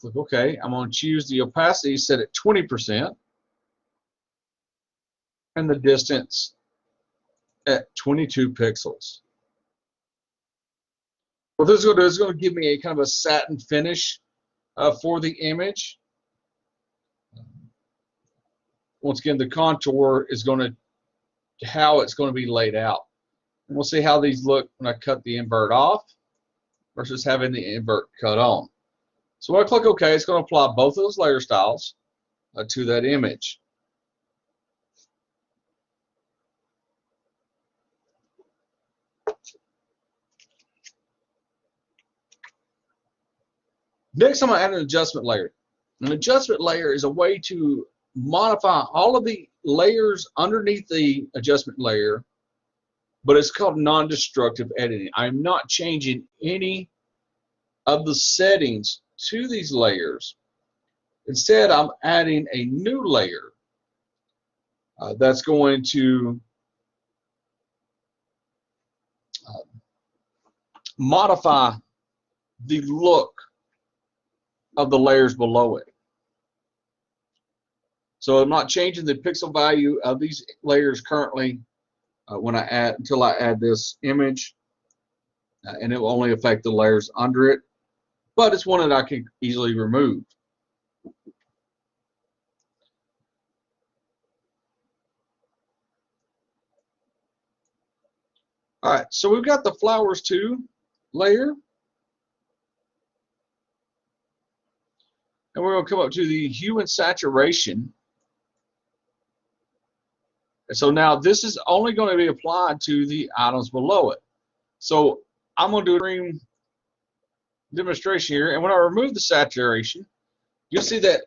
Click OK. I'm going to choose the opacity set at 20% and the distance at 22 pixels. What this is going to do is going to give me a kind of a satin finish for the image. Once again, the contour is going to how it's going to be laid out. And we'll see how these look when I cut the invert off versus having the invert cut on. So when I click OK, it's going to apply both of those layer styles to that image. Next, I'm going to add an adjustment layer. An adjustment layer is a way to modify all of the layers underneath the adjustment layer, but it's called non-destructive editing. I'm not changing any of the settings to these layers. Instead, I'm adding a new layer that's going to modify the look of the layers below it. So I'm not changing the pixel value of these layers currently until I add this image, and it will only affect the layers under it, but it's one that I can easily remove. All right, so we've got the flowers 2 layer, and we're going to come up to the hue and saturation. And so now this is only going to be applied to the items below it. So I'm going to do a extreme demonstration here, and when I remove the saturation, you'll see that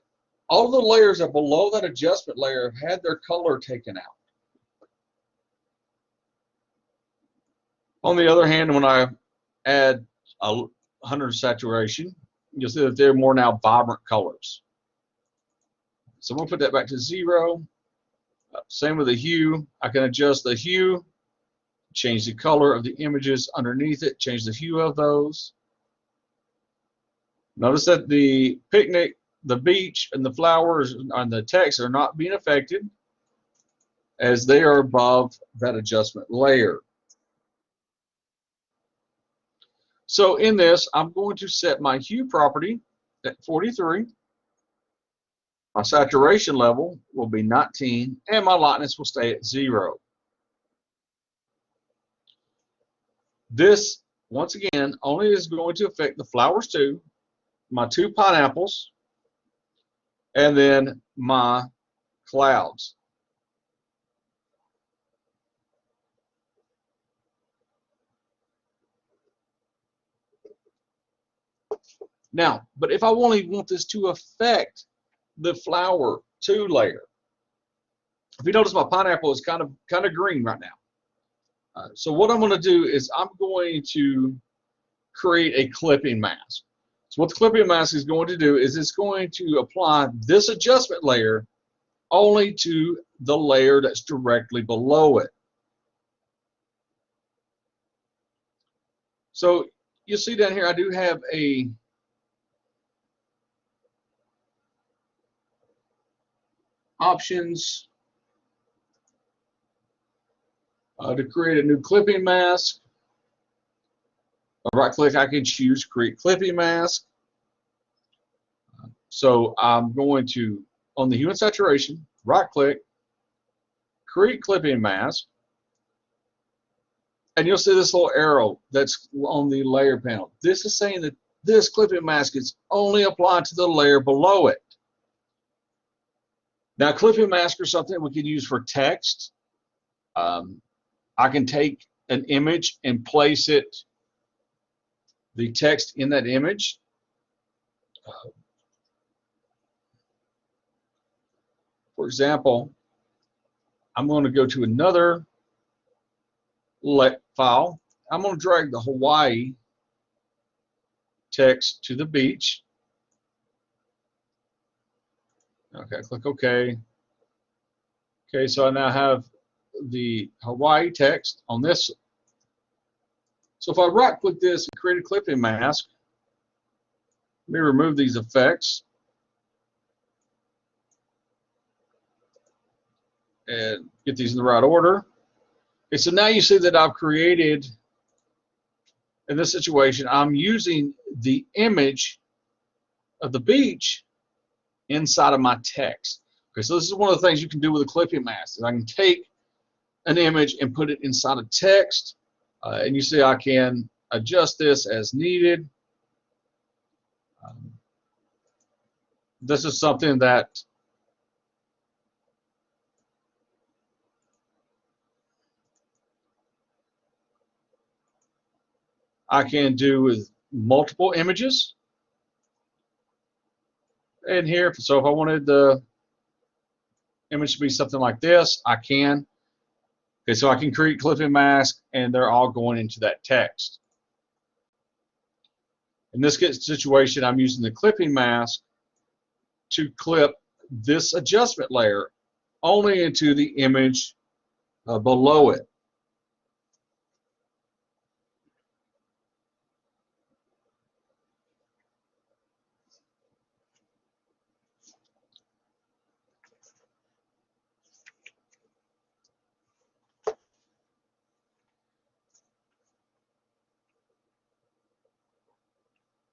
all the layers that are below that adjustment layer have had their color taken out. On the other hand, when I add 100 saturation, you'll see that they're more now vibrant colors. So I'm going to put that back to 0. Same with the hue. I can adjust the hue, change the color of the images underneath it, change the hue of those. Notice that the picnic, the beach, and the flowers and the text are not being affected as they are above that adjustment layer. So in this, I'm going to set my hue property at 43. My saturation level will be 19, and my lightness will stay at 0. This, once again, only is going to affect the flowers too, my 2 pineapples, and then my clouds. Now, but if I only want this to affect the flower 2 layer, if you notice my pineapple is kind of green right now. So what I'm going to do is I'm going to create a clipping mask. So what the clipping mask is going to do is it's going to apply this adjustment layer only to the layer that's directly below it. So you'll see down here I do have a options to create a new clipping mask. Right click, I can choose create clipping mask. So I'm going to, on the hue and saturation, right click, create clipping mask, and you'll see this little arrow that's on the layer panel. This is saying that this clipping mask is only applied to the layer below it. Now, clipping mask is something we can use for text. I can take an image and place the text in that image. For example, I'm going to go to another file. I'm going to drag the Hawaii text to the beach. Okay, click OK. Okay, so I now have the Hawaii text on this. So if I right click this and create a clipping mask, let me remove these effects and get these in the right order. Okay, so now you see that I've created, in this situation, I'm using the image of the beach inside of my text. Okay, so this is one of the things you can do with a clipping mask. I can take an image and put it inside of text, and you see I can adjust this as needed. This is something that I can do with multiple images. And here, so if I wanted the image to be something like this, I can. Okay, so I can create clipping mask, and they're all going into that text. In this situation, I'm using the clipping mask to clip this adjustment layer only into the image below it.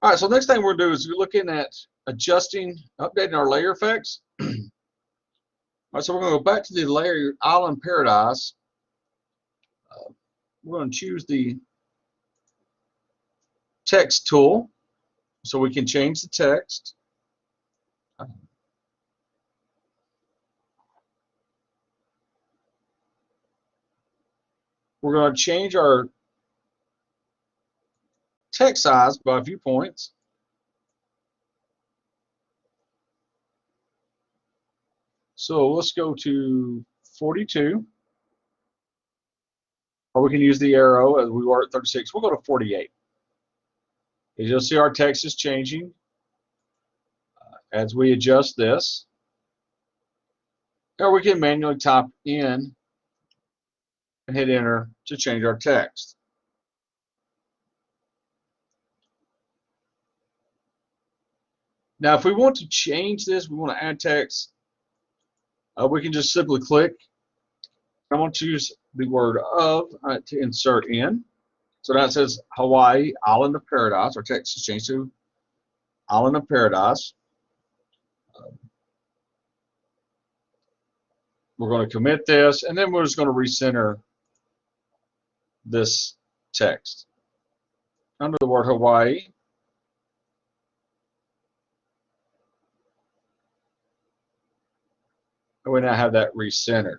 All right, so next thing we're going to do is we're looking at adjusting, updating our layer effects. All right, so we're going to go back to the layer Island Paradise. We're going to choose the text tool so we can change the text. We're going to change our text size by viewpoints. So let's go to 42. Or we can use the arrow as we were at 36. We'll go to 48. As you'll see, our text is changing as we adjust this. Or we can manually type in and hit enter to change our text. Now, if we want to change this, we want to add text, we can just simply click. I want to choose the word of to insert in. So now it says Hawaii, Island of Paradise. Our text is changed to Island of Paradise. We're going to commit this, and then we're just going to recenter this text under the word Hawaii. And we now have that recentered.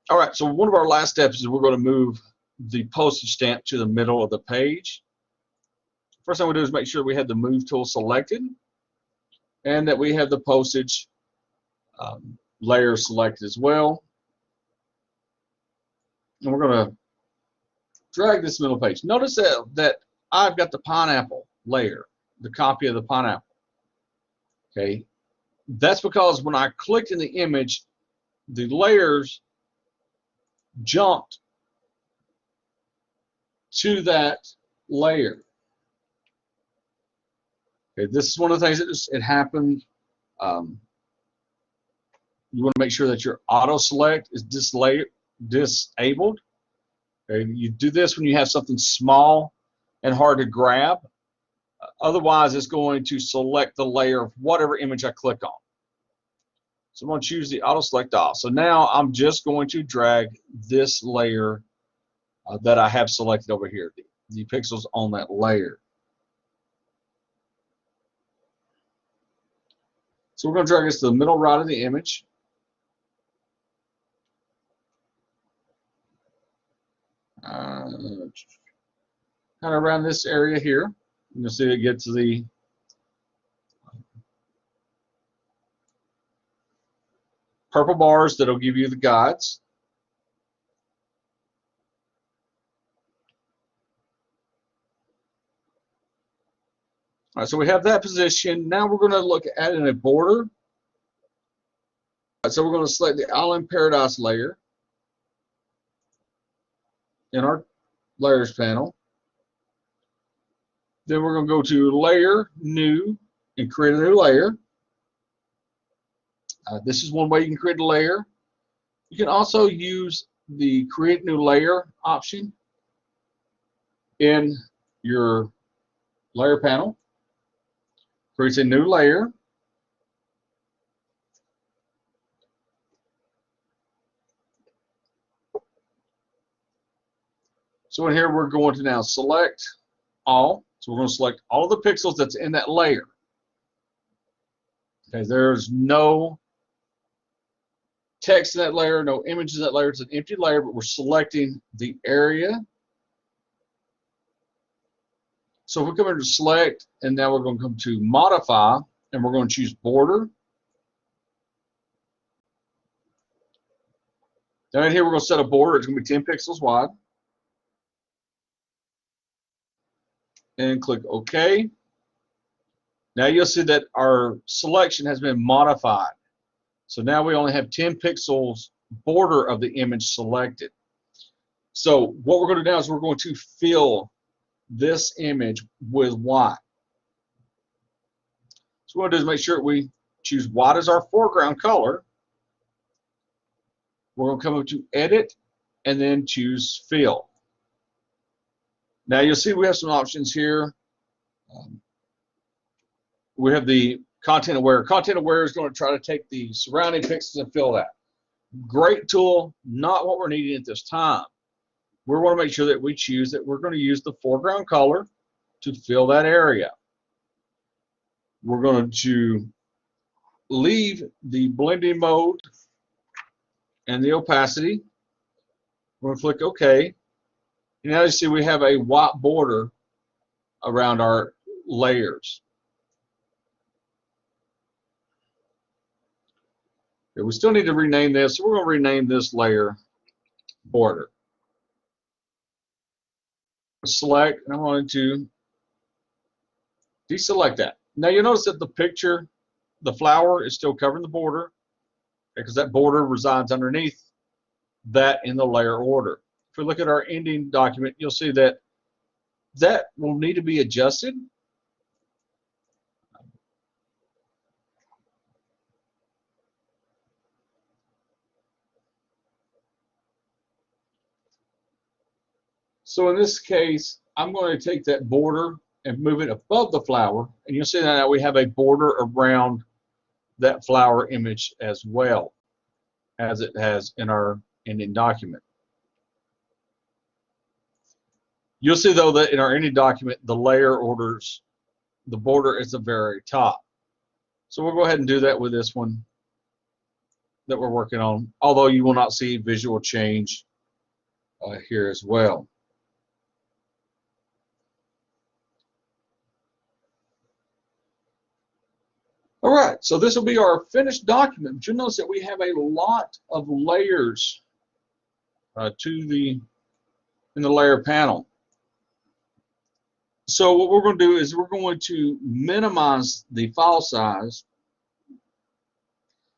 All right, so one of our last steps is we're going to move the postage stamp to the middle of the page. First thing we do is make sure we have the move tool selected and that we have the postage layer selected as well. And we're going to drag this middle page. Notice that I've got the pineapple layer, the copy of the pineapple. Okay, that's because when I clicked in the image, the layers jumped to that layer. Okay, this is one of the things that it happened. You want to make sure that your auto select is disabled. Okay, you do this when you have something small and hard to grab. Otherwise, it's going to select the layer of whatever image I click on. So I'm going to choose the auto select all. So now I'm just going to drag this layer that I have selected over here, the pixels on that layer. So we're going to drag this to the middle right of the image. Kind of around this area here. You'll see it gets to the purple bars that'll give you the guides. All right, so we have that position. Now we're going to look at adding a border. All right, so we're going to select the Island Paradise layer in our layers panel. Then we're going to go to Layer, New, and create a new layer. This is one way you can create a layer. You can also use the Create New Layer option in your layer panel. Creates a new layer. So in here we're going to now select all. So we're going to select all of the pixels that's in that layer. Okay, there's no text in that layer, no images in that layer. It's an empty layer, but we're selecting the area. So if we come here to select, and now we're going to come to modify, and we're going to choose border. Down here we're going to set a border. It's going to be 10 pixels wide. And click OK. Now you'll see that our selection has been modified. So now we only have 10 pixels border of the image selected. So what we're going to do now is we're going to fill this image with white. So what we're going to do is make sure we choose white as our foreground color. We're going to come up to Edit and then choose Fill. Now you'll see we have some options here. We have the Content Aware. Content Aware is going to try to take the surrounding pixels and fill that. Great tool, not what we're needing at this time. We want to make sure that we choose that we're going to use the foreground color to fill that area. We're going to leave the blending mode and the opacity. We're going to click OK. And now you see we have a white border around our layers. Okay, we still need to rename this, so we're going to rename this layer border. Select, and I'm going to deselect that. Now you'll notice that the picture, the flower is still covering the border because that border resides underneath that in the layer order. If we look at our ending document, you'll see that that will need to be adjusted. So in this case, I'm going to take that border and move it above the flower, and you'll see that now we have a border around that flower image as well as it has in our ending document. You'll see though that in our ending document, the layer orders, the border is the very top. So we'll go ahead and do that with this one that we're working on, although you will not see visual change here as well. All right, so this will be our finished document. But you'll notice that we have a lot of layers in the layer panel. So what we're going to do is we're going to minimize the file size.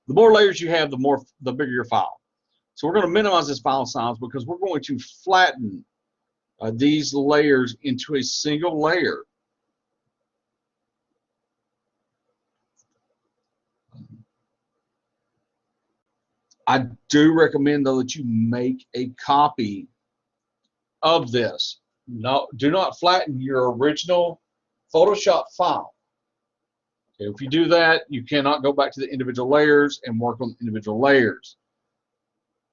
The more layers you have, the bigger your file. So we're going to minimize this file size because we're going to flatten these layers into a single layer. I do recommend though that you make a copy of this. No, do not flatten your original Photoshop file. Okay, if you do that, you cannot go back to the individual layers and work on individual layers.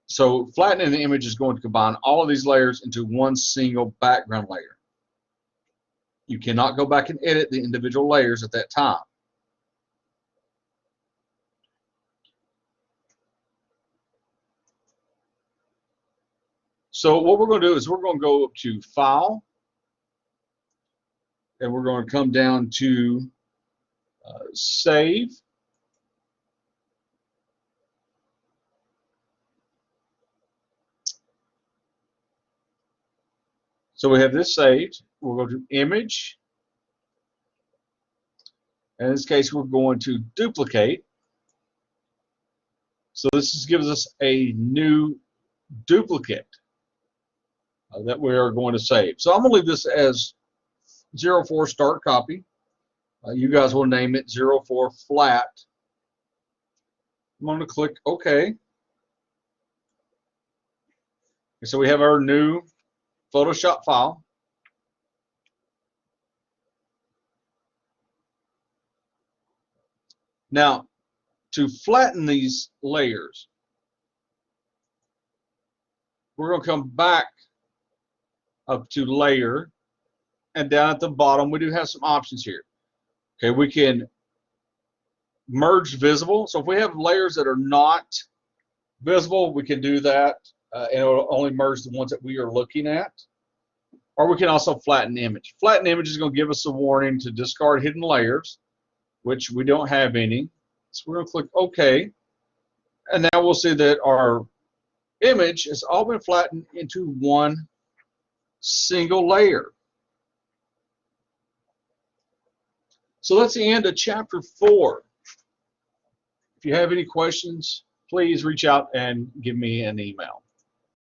So flattening the image is going to combine all of these layers into one single background layer. You cannot go back and edit the individual layers at that time. So what we're going to do is we're going to go up to File, and we're going to come down to Save. So we have this saved. We'll go to Image. In this case, we're going to duplicate. So this gives us a new duplicate that we are going to save. So I'm going to leave this as 04 start copy. You guys will name it 04 flat. I'm going to click OK. So we have our new Photoshop file. Now, to flatten these layers, we're going to come back up to Layer, and down at the bottom we do have some options here. Okay, we can merge visible. So if we have layers that are not visible, we can do that, and it will only merge the ones that we are looking at. Or we can also flatten image. Flatten image is going to give us a warning to discard hidden layers, which we don't have any. So we're going to click OK, and now we'll see that our image has all been flattened into one single layer. So that's the end of chapter 4. If you have any questions, please reach out and give me an email.